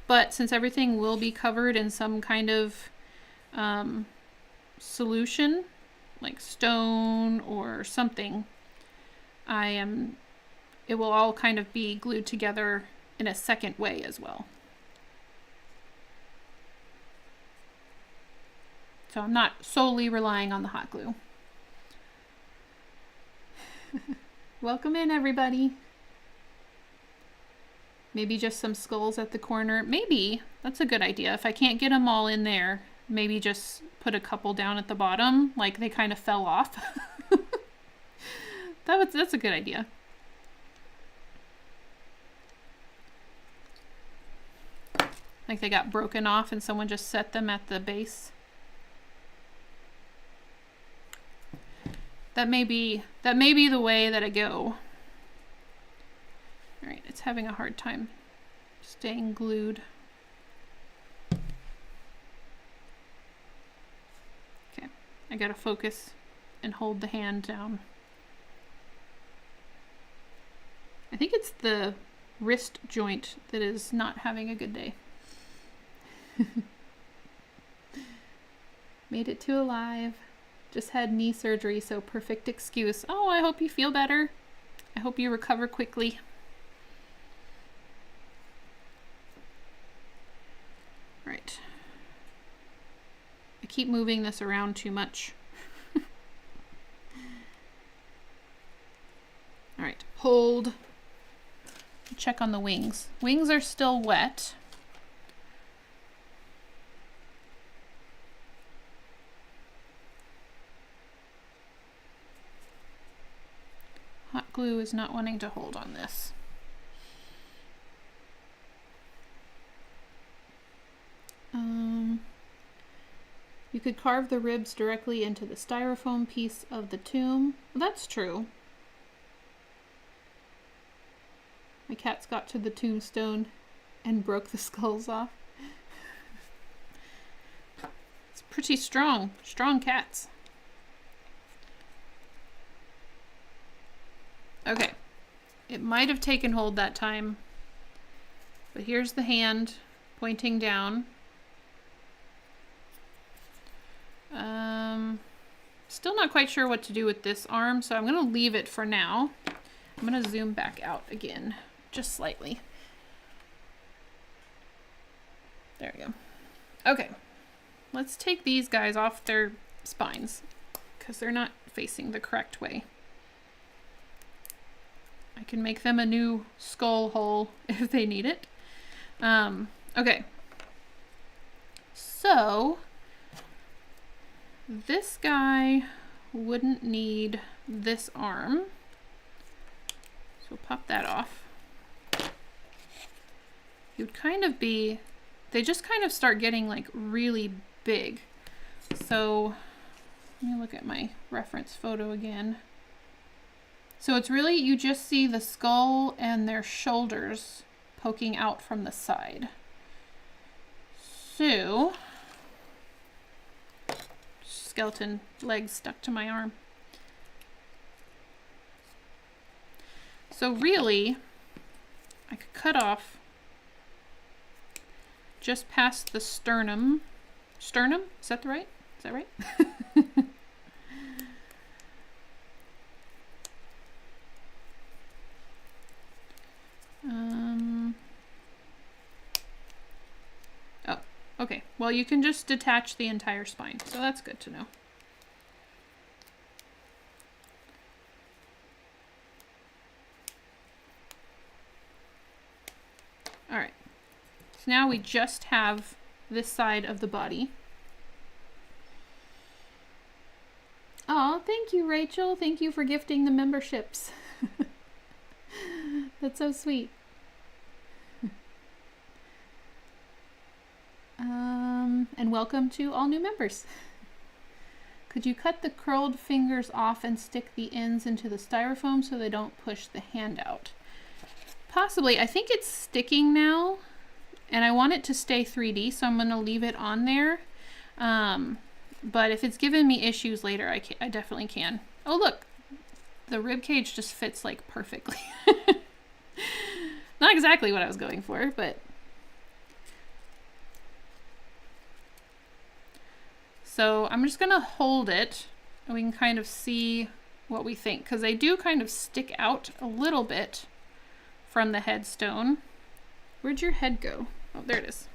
but since everything will be covered in some kind of solution, like stone or something, it will all kind of be glued together in a second way as well. So I'm not solely relying on the hot glue. Welcome in, everybody. Maybe just some skulls at the corner. Maybe. That's a good idea. If I can't get them all in there, maybe just put a couple down at the bottom, like they kind of fell off. That's a good idea. Like they got broken off and someone just set them at the base. That may be the way that I go. All right, it's having a hard time staying glued. Okay, I gotta focus and hold the hand down. I think it's the wrist joint that is not having a good day. Made it to alive. Just had knee surgery, so perfect excuse. Oh, I hope you feel better. I hope you recover quickly. Right. I keep moving this around too much. All right, hold. Check on the wings. Wings are still wet. Hot glue is not wanting to hold on this. You could carve the ribs directly into the styrofoam piece of the tomb. Well, that's true. My cats got to the tombstone and broke the skulls off. It's pretty strong cats. Okay, it might have taken hold that time, but here's the hand pointing down. Still not quite sure what to do with this arm, so I'm going to leave it for now. I'm going to zoom back out again, just slightly. There we go. Okay, let's take these guys off their spines because they're not facing the correct way. I can make them a new skull hole if they need it. Okay. So, this guy wouldn't need this arm. So pop that off. He would kind of be, they just kind of start getting like really big. So, let me look at my reference photo again. So it's really, you just see the skull and their shoulders poking out from the side. So, skeleton legs stuck to my arm. So really, I could cut off just past the sternum. Sternum? Is that right? Is that right? Oh, okay. Well, you can just detach the entire spine, so that's good to know. All right. So now we just have this side of the body. Oh, thank you, Rachel. Thank you for gifting the memberships. That's so sweet. And welcome to all new members. Could you cut the curled fingers off and stick the ends into the styrofoam so they don't push the hand out? Possibly. I think it's sticking now, and I want it to stay 3D, so I'm going to leave it on there. But if it's giving me issues later, I definitely can. Oh, look. The rib cage just fits like perfectly. Not exactly what I was going for, but... So I'm just going to hold it, and we can kind of see what we think, because they do kind of stick out a little bit from the headstone. Where'd your head go? Oh, there it is.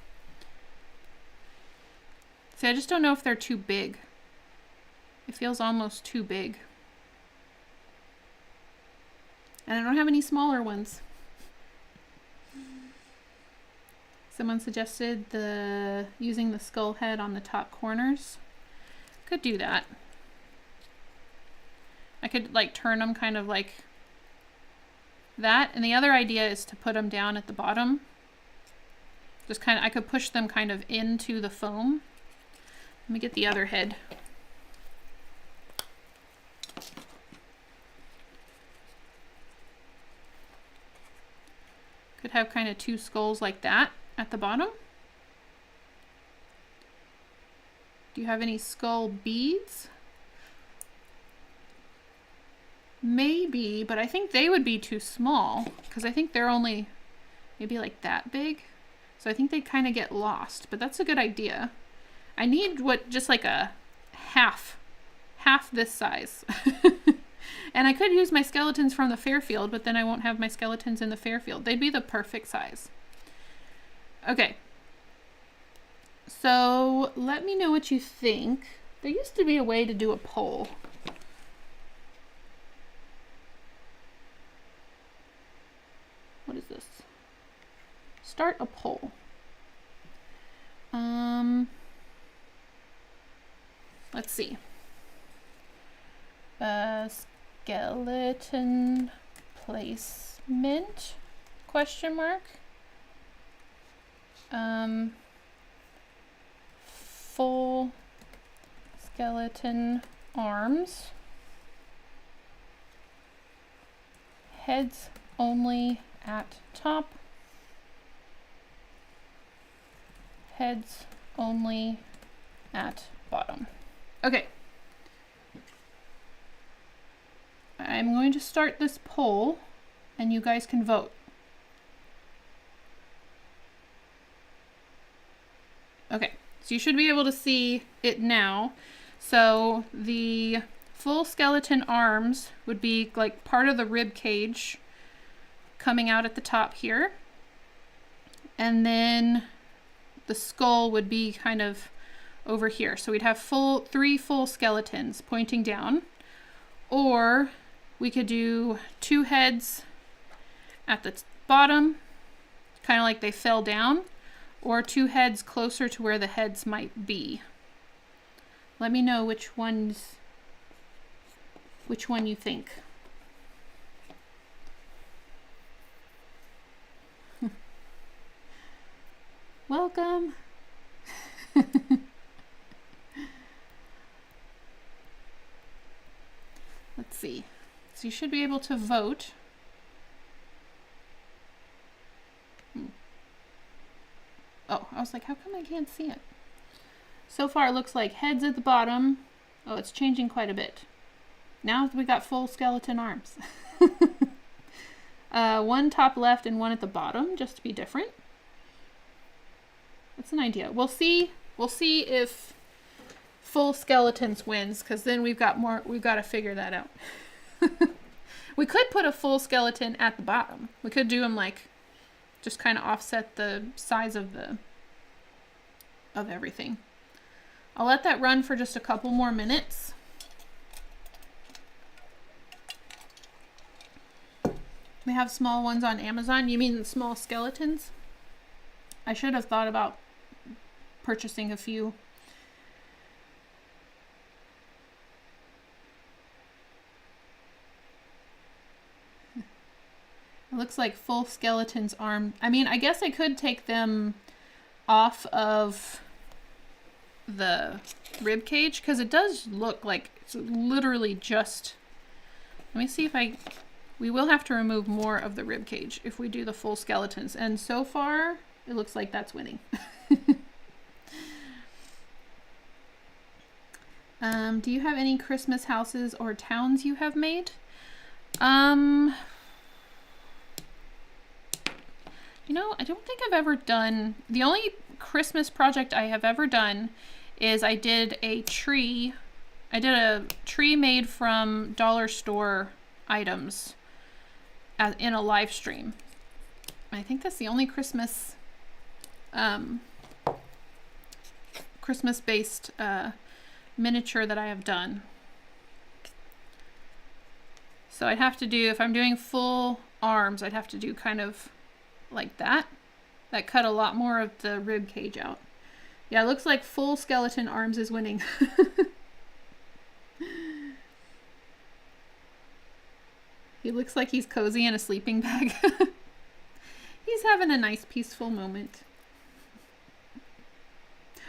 See, I just don't know if they're too big. It feels almost too big. And I don't have any smaller ones. Someone suggested using the skull head on the top corners. Could do that. I could like turn them kind of like that. And the other idea is to put them down at the bottom. Just kind of, I could push them kind of into the foam. Let me get the other head. Could have kind of two skulls like that at the bottom. Do you have any skull beads? Maybe, but I think they would be too small because I think they're only maybe like that big. So I think they kind of get lost, but that's a good idea. I need just like a half this size. And I could use my skeletons from the Fairfield, but then I won't have my skeletons in the Fairfield. They'd be the perfect size. Okay. So let me know what you think. There used to be a way to do a poll. What is this? Start a poll. Let's see. Skeleton placement? Question mark. Full skeleton arms. Heads only at top. Heads only at bottom. Okay. I'm going to start this poll and you guys can vote. Okay, so you should be able to see it now. So the full skeleton arms would be like part of the rib cage coming out at the top here. And then the skull would be kind of over here. So we'd have three full skeletons pointing down. Or we could do two heads at the bottom, kind of like they fell down, or two heads closer to where the heads might be. Let me know which one you think. Welcome. Let's see. So you should be able to vote. Oh, I was like, how come I can't see it? So far it looks like heads at the bottom. Oh, it's changing quite a bit. Now we got full skeleton arms. One top left and one at the bottom, just to be different. That's an idea. We'll see if full skeletons wins, because then we've got to figure that out. We could put a full skeleton at the bottom. We could do them like, just kind of offset the size of everything. I'll let that run for just a couple more minutes. We have small ones on Amazon. You mean small skeletons? I should have thought about purchasing a few. It looks like full skeleton's arm. I mean, I guess I could take them off of the rib cage, because it does look like it's literally just... Let me see if we will have to remove more of the rib cage if we do the full skeletons, and so far it looks like that's winning. Do you have any Christmas houses or towns you have made? You know, I don't think I've ever done... The only Christmas project I have ever done is I did a tree. I did a tree made from dollar store items in a live stream. I think that's the only Christmas based miniature that I have done. So I'd have to do, if I'm doing full arms, I'd have to do kind of like that. That cut a lot more of the rib cage out. Yeah, it looks like full skeleton arms is winning. He looks like he's cozy in a sleeping bag. He's having a nice peaceful moment.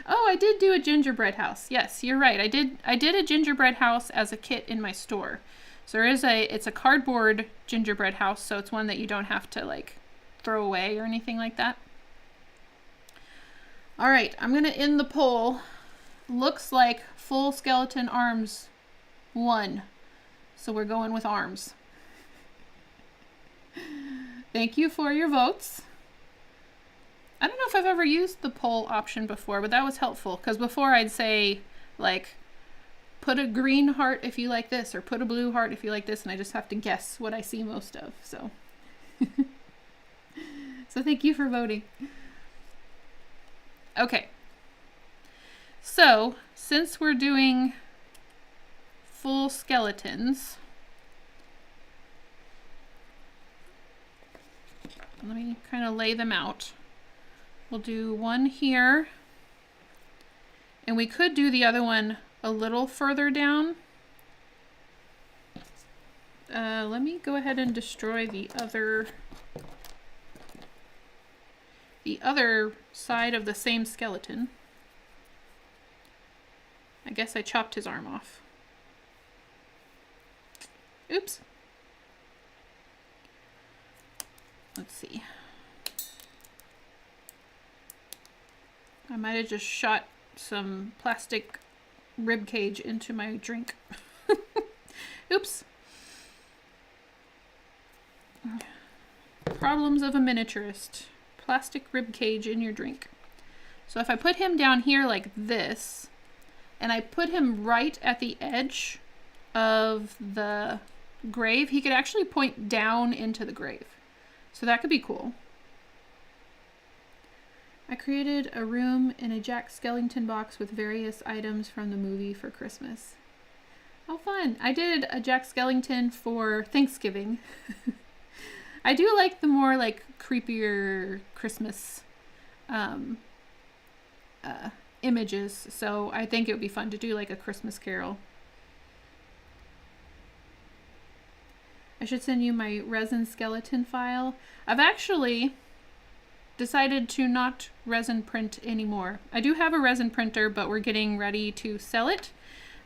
Oh, I did do a gingerbread house. Yes, you're right. I did a gingerbread house as a kit in my store. So it's a cardboard gingerbread house, so it's one that you don't have to like throw away or anything like that. All right, I'm gonna end the poll. Looks like full skeleton arms won. So we're going with arms. Thank you for your votes. I don't know if I've ever used the poll option before, but that was helpful, because before I'd say like, put a green heart if you like this, or put a blue heart if you like this, and I just have to guess what I see most of. So so thank you for voting. Okay, so since we're doing full skeletons, let me kind of lay them out. We'll do one here, and we could do the other one a little further down. Let me go ahead and destroy the other side of the same skeleton. I guess I chopped his arm off. Oops. Let's see. I might have just shot some plastic rib cage into my drink. Oops. Problems of a miniaturist. Plastic rib cage in your drink. So if I put him down here like this, and I put him right at the edge of the grave, he could actually point down into the grave. So that could be cool. I created a room in a Jack Skellington box with various items from the movie for Christmas. Oh, fun. I did a Jack Skellington for Thanksgiving. I do like the more like creepier Christmas images, so I think it would be fun to do like a Christmas Carol. I should send you my resin skeleton file. I've actually decided to not resin print anymore. I do have a resin printer, but we're getting ready to sell it.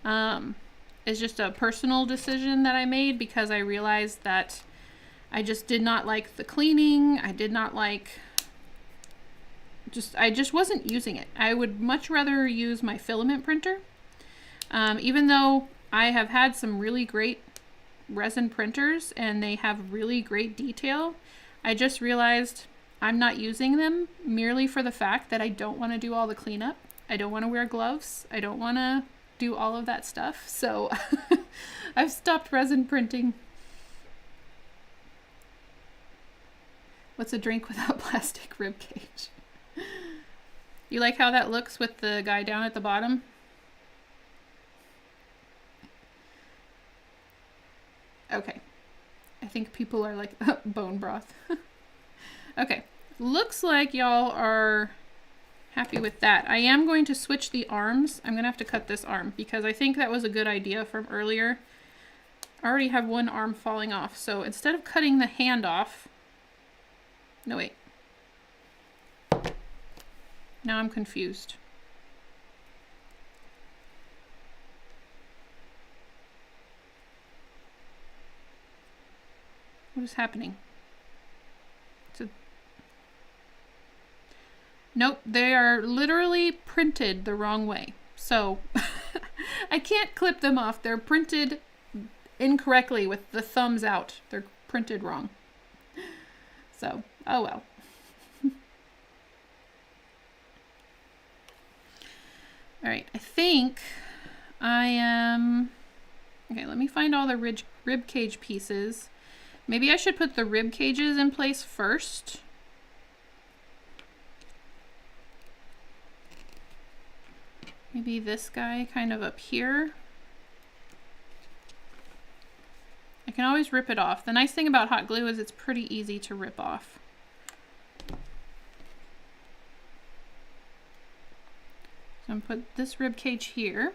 It's just a personal decision that I made because I realized that I just did not like the cleaning. I did not like I just wasn't using it. I would much rather use my filament printer. Even though I have had some really great resin printers and they have really great detail, I just realized I'm not using them merely for the fact that I don't want to do all the cleanup. I don't want to wear gloves. I don't want to do all of that stuff. So I've stopped resin printing. What's a drink without plastic? Rib cage. You like how that looks with the guy down at the bottom? Okay. I think people are like, bone broth. Okay. Looks like y'all are happy with that. I am going to switch the arms. I'm going to have to cut this arm because I think that was a good idea from earlier. I already have one arm falling off. So instead of cutting the hand off, no, wait. Now I'm confused. What is happening? Nope, they are literally printed the wrong way. So I can't clip them off. They're printed incorrectly with the thumbs out. They're printed wrong. So, oh well. All right, I think I am... Okay, let me find all the rib cage pieces. Maybe I should put the rib cages in place first. Maybe this guy kind of up here. I can always rip it off. The nice thing about hot glue is it's pretty easy to rip off. So I'm gonna put this rib cage here.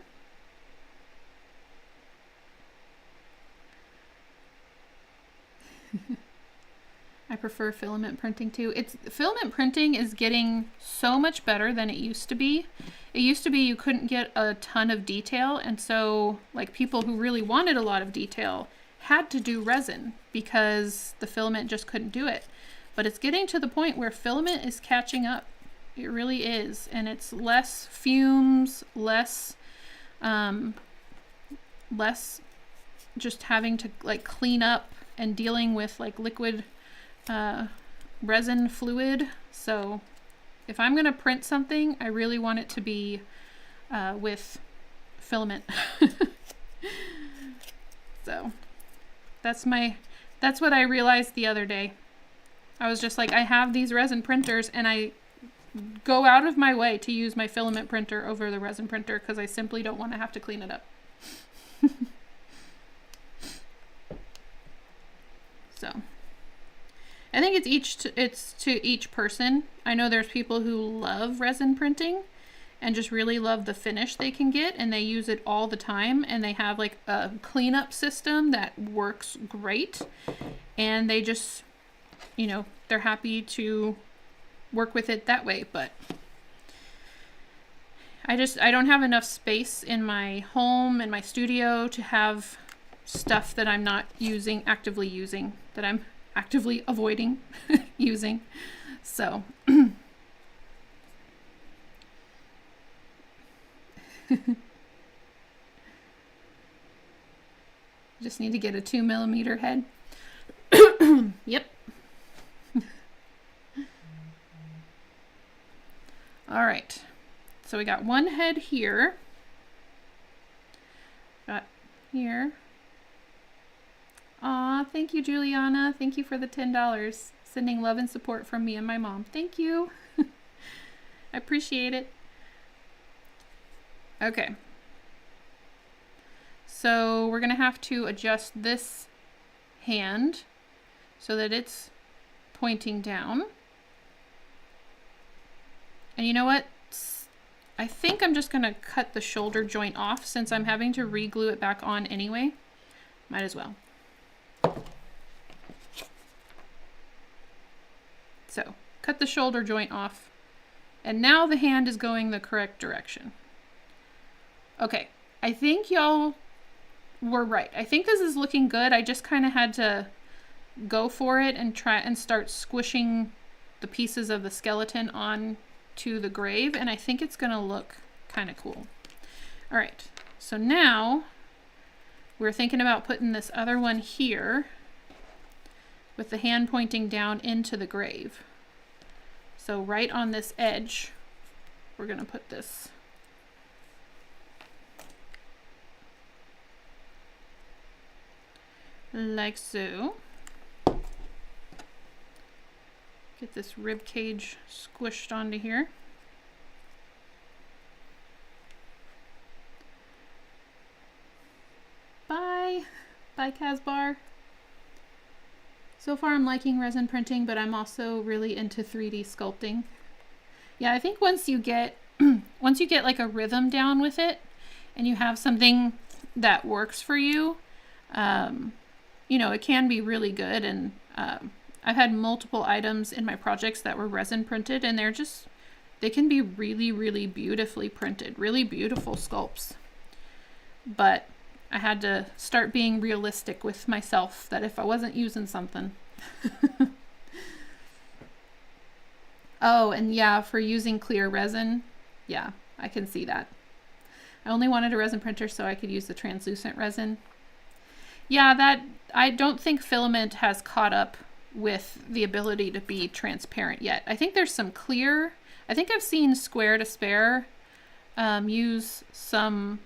I prefer filament printing too. Filament printing is getting so much better than it used to be. It used to be you couldn't get a ton of detail, and so like people who really wanted a lot of detail had to do resin because the filament just couldn't do it. But it's getting to the point where filament is catching up. It really is, and it's less fumes, less just having to like clean up and dealing with like liquid resin fluid. So if I'm gonna print something, I really want it to be with filament. So that's what I realized the other day. I was just like, I have these resin printers and I go out of my way to use my filament printer over the resin printer because I simply don't want to have to clean it up. So I think it's to each person. I know there's people who love resin printing and just really love the finish they can get, and they use it all the time, and they have like a cleanup system that works great, and they just, you know, they're happy to work with it that way. But I don't have enough space in my home and my studio to have stuff that I'm not actively using, that I'm actively avoiding using. So just need to get a 2mm head. Yep. All right. So we got one head here. Got here. Aw, thank you, Juliana. Thank you for the $10. Sending love and support from me and my mom. Thank you. I appreciate it. Okay. So we're going to have to adjust this hand so that it's pointing down. And you know what? I think I'm just going to cut the shoulder joint off since I'm having to re-glue it back on anyway. Might as well. So, cut the shoulder joint off. And now the hand is going the correct direction. Okay, I think y'all were right. I think this is looking good. I just kind of had to go for it and try and start squishing the pieces of the skeleton on to the grave, and I think it's gonna look kind of cool. All right, so now we're thinking about putting this other one here with the hand pointing down into the grave. So right on this edge, we're gonna put this. Like so. Get this rib cage squished onto here. Bye. Bye, Casbar. So far I'm liking resin printing, but I'm also really into 3D sculpting. Yeah, I think once you get like a rhythm down with it and you have something that works for you, you know, it can be really good. And I've had multiple items in my projects that were resin printed, and they can be really, really beautifully printed, really beautiful sculpts. But I had to start being realistic with myself that if I wasn't using something. Oh, and yeah, for using clear resin, yeah, I can see that. I only wanted a resin printer so I could use the translucent resin. Yeah, that I don't think filament has caught up with the ability to be transparent yet. I think there's some clear. I think I've seen Square to Spare use some,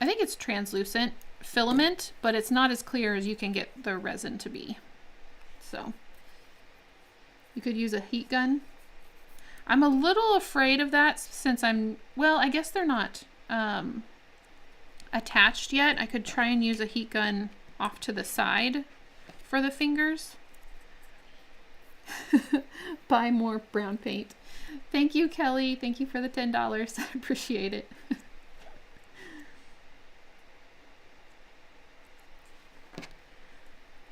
I think it's translucent filament, but it's not as clear as you can get the resin to be. So you could use a heat gun. I'm a little afraid of that since well, I guess they're not attached yet. I could try and use a heat gun off to the side for the fingers. Buy more brown paint. Thank you, Kelly. Thank you for the $10. I appreciate it.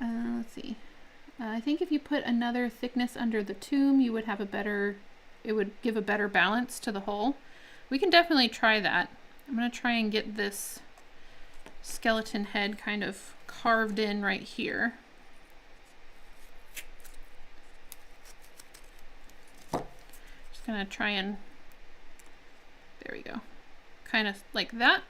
Let's see. I think if you put another thickness under the tomb, you would have it would give a better balance to the whole. We can definitely try that. I'm going to try and get this skeleton head kind of carved in right here. Just going to try and, there we go. Kind of like that.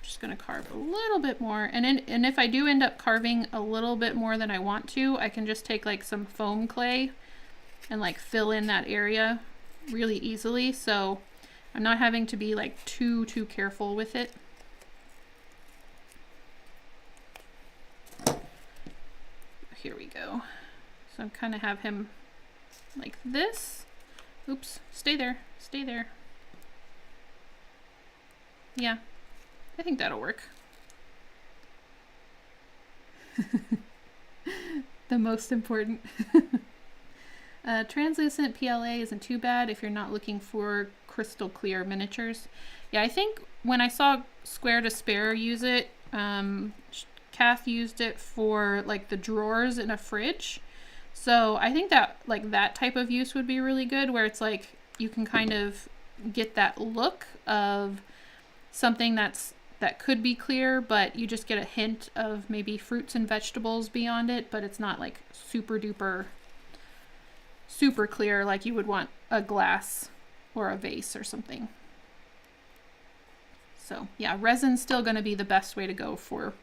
Just going to carve a little bit more, and if I do end up carving a little bit more than I want to, I can just take like some foam clay and like fill in that area really easily, so I'm not having to be like too careful with it. Here we go. So I kind of have him like this. Oops, stay there, stay there. Yeah, I think that'll work. The most important. Translucent PLA isn't too bad if you're not looking for crystal clear miniatures. Yeah, I think when I saw Square to Spare use it, Kath used it for like the drawers in a fridge. So I think that like that type of use would be really good, where it's like you can kind of get that look of something that could be clear, but you just get a hint of maybe fruits and vegetables beyond it, but it's not like super duper super clear like you would want a glass or a vase or something. So yeah, resin's still going to be the best way to go for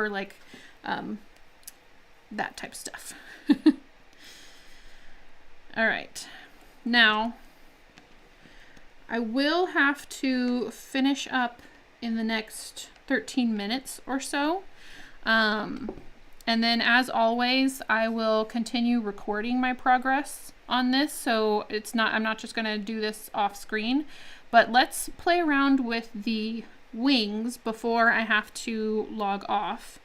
like that type of stuff. All right, now I will have to finish up in the next 13 minutes or so. And then as always, I will continue recording my progress on this. So I'm not just going to do this off screen, but let's play around with the wings before I have to log off.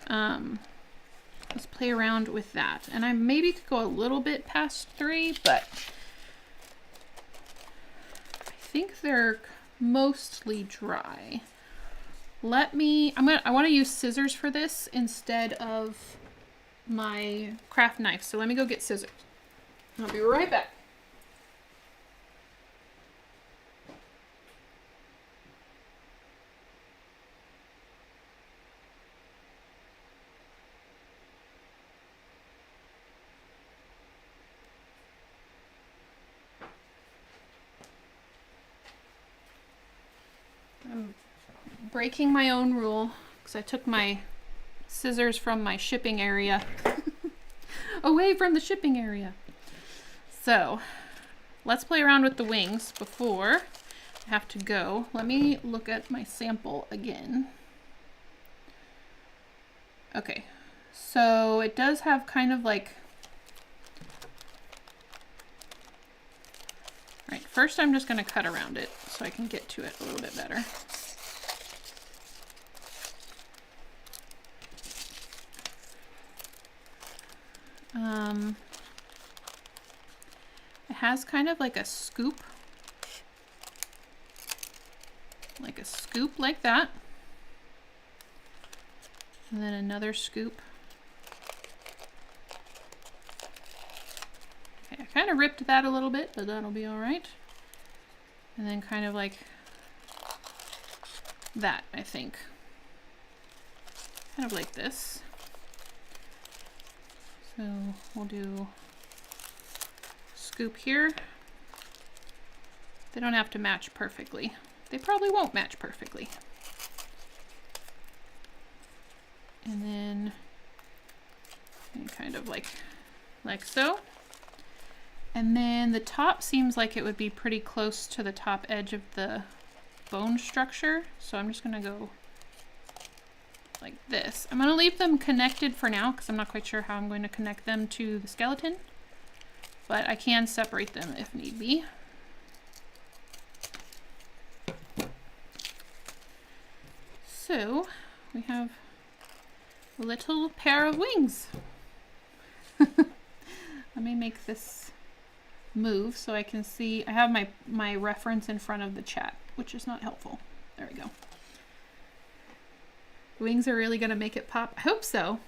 Let's play around with that. And I maybe could go a little bit past 3, but I think they're mostly dry. I want to use scissors for this instead of my craft knife. So let me go get scissors. I'll be right back. I'm breaking my own rule because I took my scissors from my shipping area away from the shipping area. So let's play around with the wings before I have to go. Let me look at my sample again. Okay, so it does have kind of like, all right, first I'm just going to cut around it so I can get to it a little bit better. It has kind of like a scoop like that. And then another scoop. Okay, I kind of ripped that a little bit, but that'll be all right. And then kind of like that, I think. Kind of like this. So we'll do scoop here. They don't have to match perfectly. They probably won't match perfectly. And then kind of like so. And then the top seems like it would be pretty close to the top edge of the bone structure. So I'm just gonna go like this. I'm gonna leave them connected for now because I'm not quite sure how I'm going to connect them to the skeleton, but I can separate them if need be. So we have a little pair of wings. Let me make this move so I can see. I have my reference in front of the chat, which is not helpful. There we go. The wings are really going to make it pop. I hope so.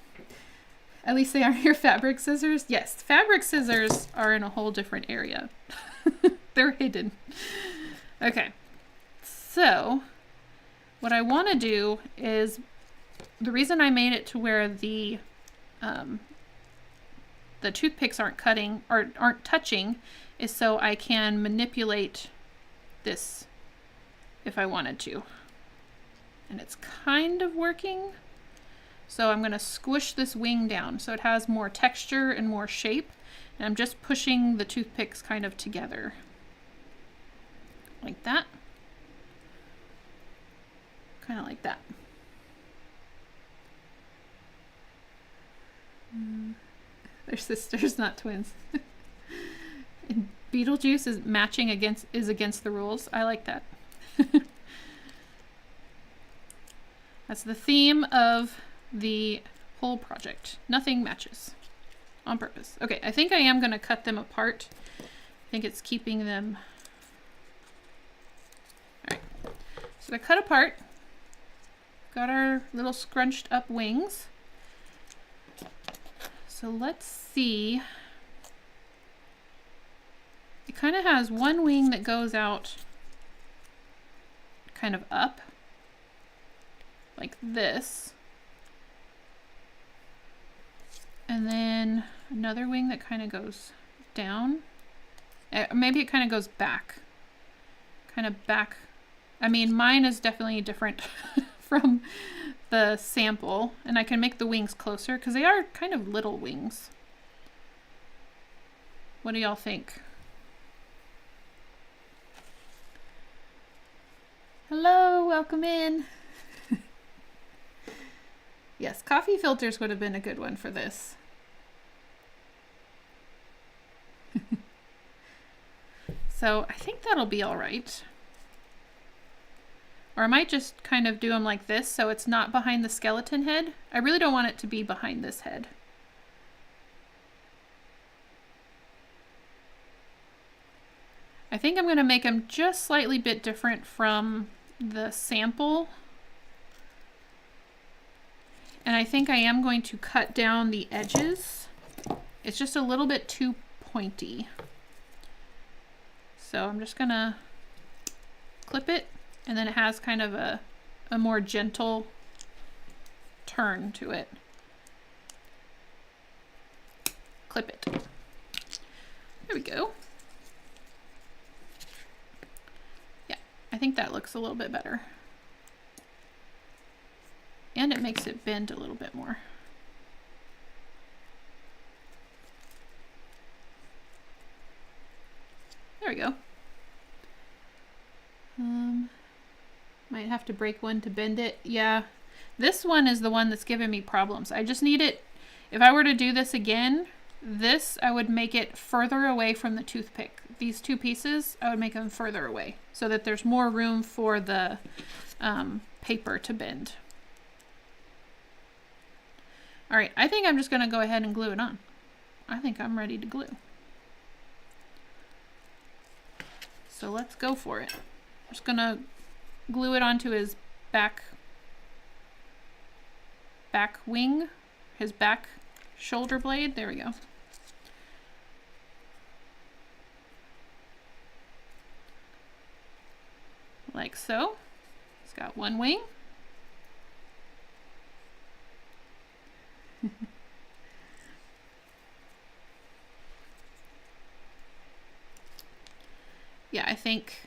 At least they aren't your fabric scissors. Yes, fabric scissors are in a whole different area. They're hidden. Okay, so what I want to do is, the reason I made it to where the toothpicks aren't cutting or aren't touching is so I can manipulate this if I wanted to. And it's kind of working. So I'm going to squish this wing down so it has more texture and more shape. And I'm just pushing the toothpicks kind of together. Like that. Kind of like that. They're sisters, not twins. And Beetlejuice is matching against the rules. I like that. That's the theme of the whole project. Nothing matches on purpose. Okay, I think I am going to cut them apart. I think it's keeping them. All right, so they're cut apart. Got our little scrunched up wings. So let's see. It kind of has one wing that goes out kind of up like this. And then another wing that kind of goes down. Maybe it kind of goes back. Kind of back. I mean, mine is definitely different from the sample, and I can make the wings closer because they are kind of little wings. What do y'all think? Hello, welcome in. Yes, coffee filters would have been a good one for this. So I think that'll be all right. Or I might just kind of do them like this so it's not behind the skeleton head. I really don't want it to be behind this head. I think I'm going to make them just slightly bit different from the sample. And I think I am going to cut down the edges. It's just a little bit too pointy. So I'm just gonna clip it, and then it has kind of a more gentle turn to it. Clip it. There we go. Yeah, I think that looks a little bit better. And it makes it bend a little bit more. There we go. Might have to break one to bend it. Yeah, this one is the one that's giving me problems. I just need it, if I were to do this again, this, I would make it further away from the toothpick. These two pieces, I would make them further away so that there's more room for the paper to bend. All right, I think I'm just gonna go ahead and glue it on. I think I'm ready to glue. So let's go for it. I'm just gonna glue it onto his back wing, his back shoulder blade. There we go. Like so. He's got one wing. Yeah, I think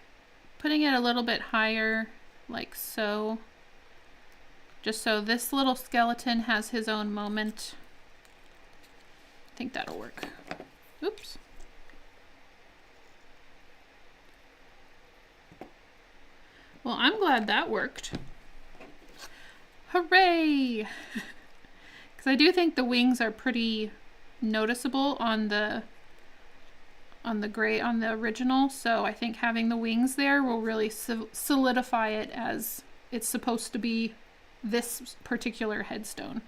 putting it a little bit higher, like so, just so this little skeleton has his own moment. I think that'll work. Oops. Well, I'm glad that worked. Hooray! Because I do think the wings are pretty noticeable on the gray on the original, so I think having the wings there will really solidify it as it's supposed to be this particular headstone.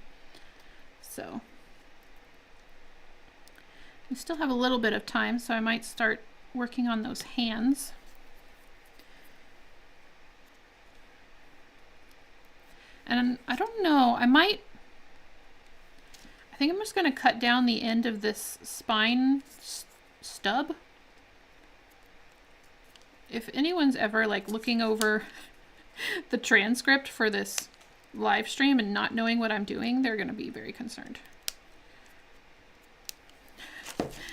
So we still have a little bit of time, so I might start working on those hands. And I don't know, I think I'm just going to cut down the end of this spine stub. If anyone's ever like looking over the transcript for this live stream and not knowing what I'm doing, they're going to be very concerned.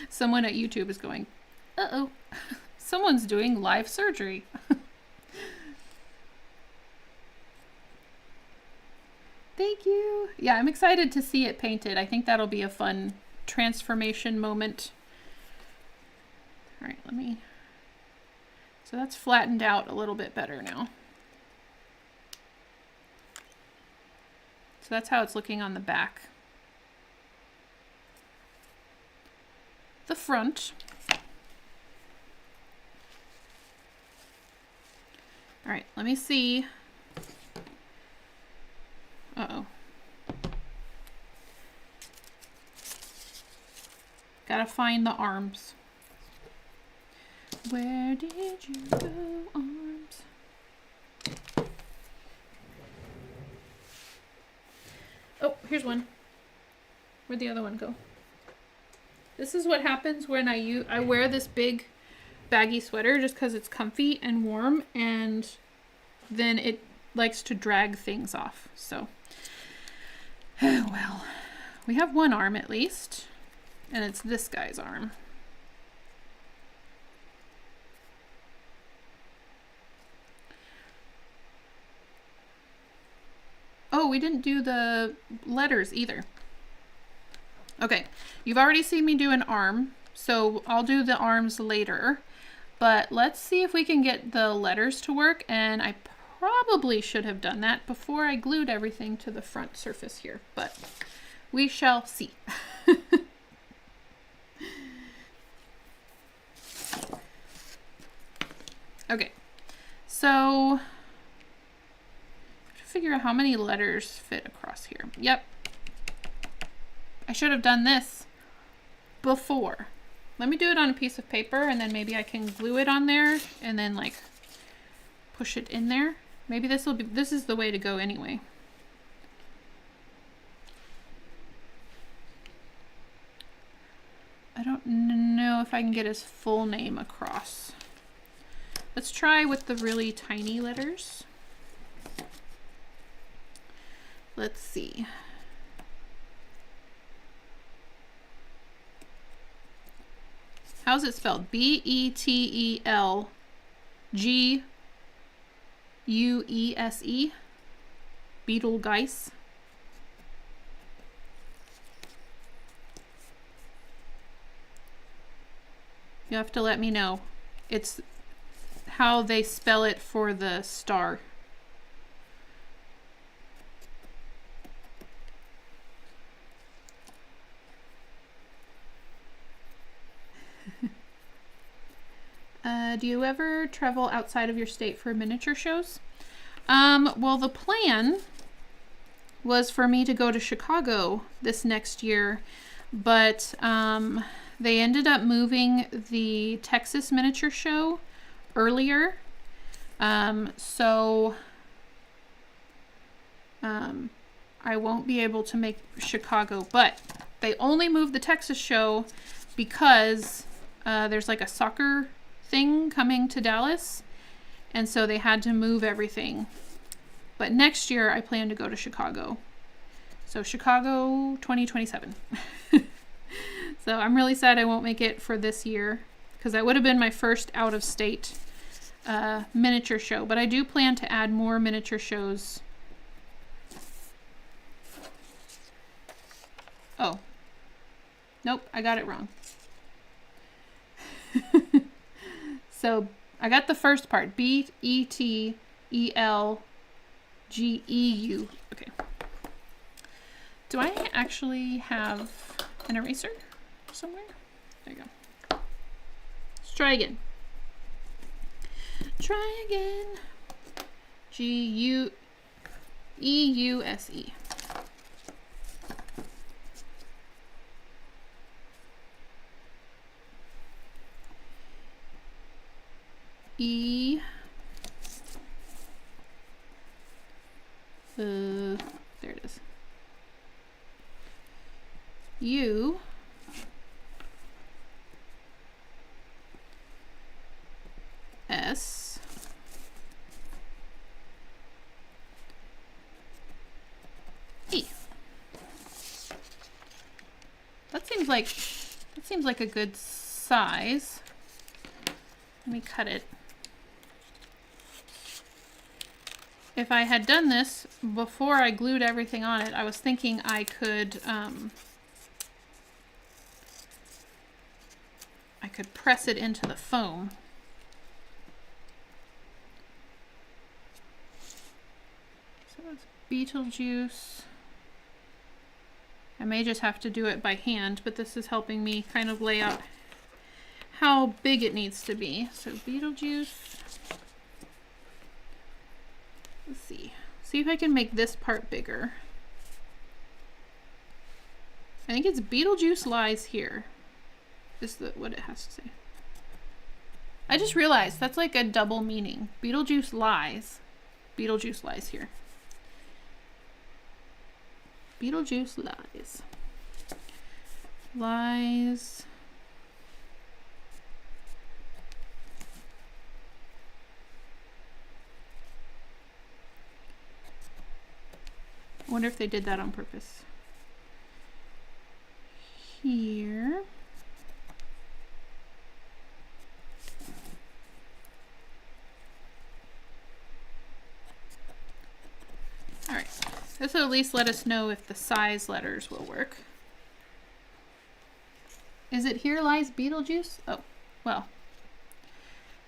Someone at YouTube is going, uh-oh, someone's doing live surgery. Thank you. Yeah, I'm excited to see it painted. I think that'll be a fun transformation moment. All right, so that's flattened out a little bit better now. So that's how it's looking on the back. The front. All right, let me see. Uh-oh. Gotta find the arms. Where did you go, arms? Oh, here's one. Where'd the other one go? This is what happens when I wear this big baggy sweater just because it's comfy and warm, and then it likes to drag things off. So, well, we have one arm at least, and it's this guy's arm. Oh, we didn't do the letters either. Okay, you've already seen me do an arm, so I'll do the arms later, but let's see if we can get the letters to work, and I probably should have done that before I glued everything to the front surface here, but we shall see. Okay, so figure out how many letters fit across here. Yep. I should have done this before. Let me do it on a piece of paper, and then maybe I can glue it on there and then like push it in there. Maybe this is the way to go anyway. I don't know if I can get his full name across. Let's try with the really tiny letters. Let's see. How's it spelled? B-E-T-E-L-G-U-E-S-E? Beetlejuice. You'll have to let me know. It's how they spell it for the star. Do you ever travel outside of your state for miniature shows? Well, the plan was for me to go to Chicago this next year, but they ended up moving the Texas miniature show earlier. So I won't be able to make Chicago, but they only moved the Texas show because there's like a soccer thing coming to Dallas, and so they had to move everything. But next year I plan to go to Chicago. So Chicago 2027. So I'm really sad I won't make it for this year, because that would have been my first out-of-state miniature show. But I do plan to add more miniature shows. Oh. Nope, I got it wrong. So I got the first part. Betelgeuse. Okay. Do I actually have an eraser somewhere? There you go. Let's try again. Try again. Geuse. There it is. U S E. That seems like a good size. Let me cut it. If I had done this before I glued everything on it, I was thinking I could press it into the foam. So it's Beetlejuice. I may just have to do it by hand, but this is helping me kind of lay out how big it needs to be. So Beetlejuice. Let's see. See if I can make this part bigger. I think it's Beetlejuice lies here. Is what it has to say. I just realized that's like a double meaning. Beetlejuice lies. Beetlejuice lies here. Beetlejuice lies. Lies. I wonder if they did that on purpose. Here. All right. This will at least let us know if the size letters will work. Is it here lies Beetlejuice? Oh, well,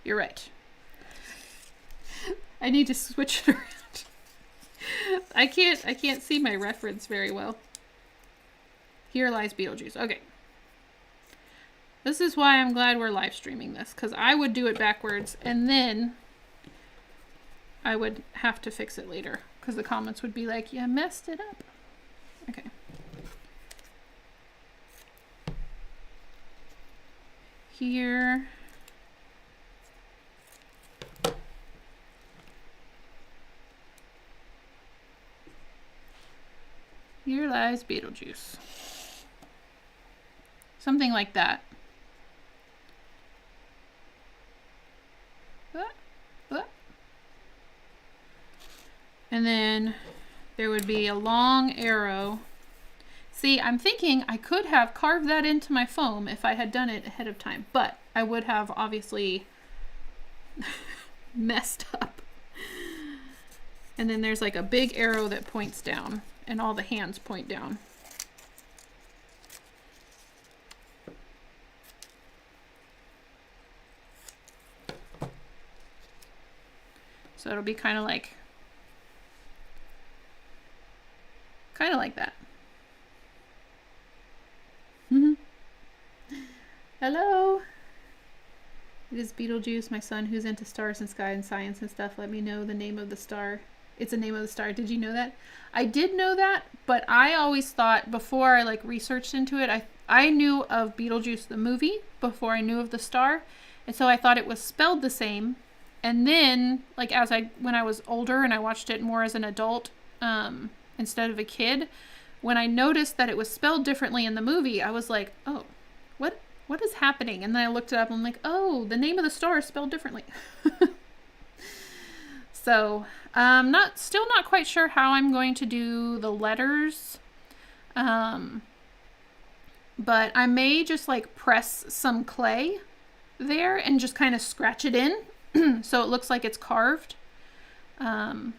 you're right. I need to switch it around. I can't see my reference very well. Here lies Beetlejuice. Okay. This is why I'm glad we're live streaming this, because I would do it backwards and then I would have to fix it later, because the comments would be like, you messed it up. Okay. Here. Here lies Beetlejuice. Something like that. And then there would be a long arrow. See, I'm thinking I could have carved that into my foam if I had done it ahead of time, but I would have obviously messed up. And then there's like a big arrow that points down, and all the hands point down. So it'll be kind of like that. Hello. It is Beetlejuice, my son who's into stars and sky and science and stuff. Let me know the name of the star. It's a name of the star. Did you know that? I did know that, but I always thought before I like researched into it, I knew of Beetlejuice the movie before I knew of the star. And so I thought it was spelled the same. And then like when I was older and I watched it more as an adult instead of a kid, when I noticed that it was spelled differently in the movie, I was like, oh, what is happening? And then I looked it up and I'm like, oh, the name of the star is spelled differently. So still not quite sure how I'm going to do the letters. But I may just like press some clay there and just kind of scratch it in so it looks like it's carved. But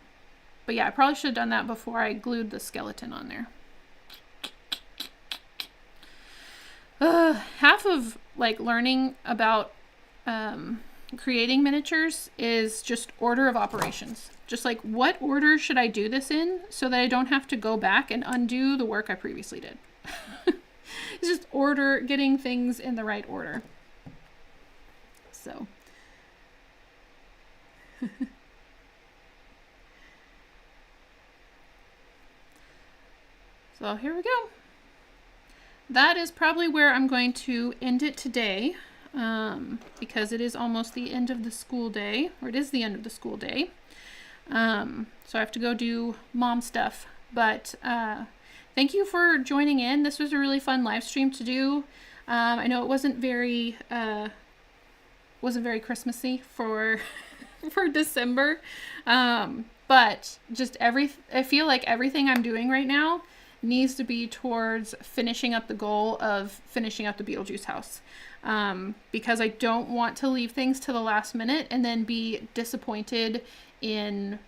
yeah, I probably should have done that before I glued the skeleton on there. Half of like learning about creating miniatures is just order of operations. Just like what order should I do this in so that I don't have to go back and undo the work I previously did. It's just getting things in the right order. So. So here we go. That is probably where I'm going to end it today, because it is almost the end of the school day, or it is the end of the school day. So I have to go do mom stuff. But thank you for joining in. This was a really fun live stream to do. I know it wasn't very Christmassy for for December, but just I feel like everything I'm doing right now needs to be towards finishing up the goal of finishing up the Beetlejuice house, because I don't want to leave things to the last minute and then be disappointed in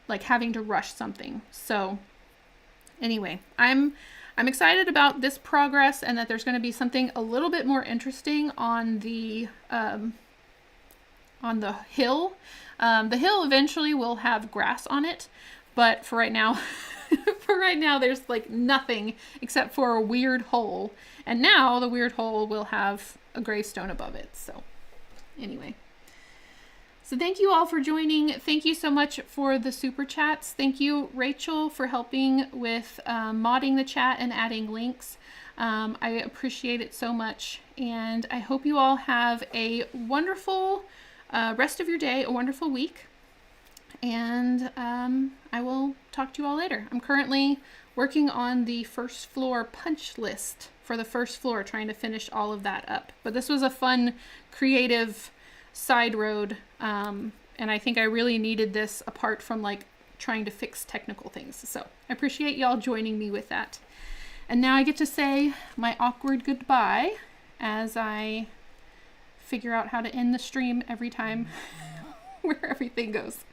like having to rush something. So anyway, I'm excited about this progress and that there's going to be something a little bit more interesting on the hill. The hill eventually will have grass on it, but for right now there's like nothing except for a weird hole. And now the weird hole will have a gravestone above it. So anyway. So thank you all for joining. Thank you so much for the super chats. Thank you, Rachel, for helping with modding the chat and adding links. I appreciate it so much. And I hope you all have a wonderful rest of your day, a wonderful week. And I will talk to you all later. I'm currently working on the first floor punch list for the first floor, trying to finish all of that up. But this was a fun, creative side road. And I think I really needed this apart from like trying to fix technical things. So I appreciate y'all joining me with that. And now I get to say my awkward goodbye as I figure out how to end the stream every time where everything goes.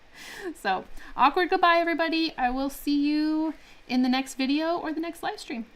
So awkward goodbye, everybody. I will see you in the next video or the next live stream.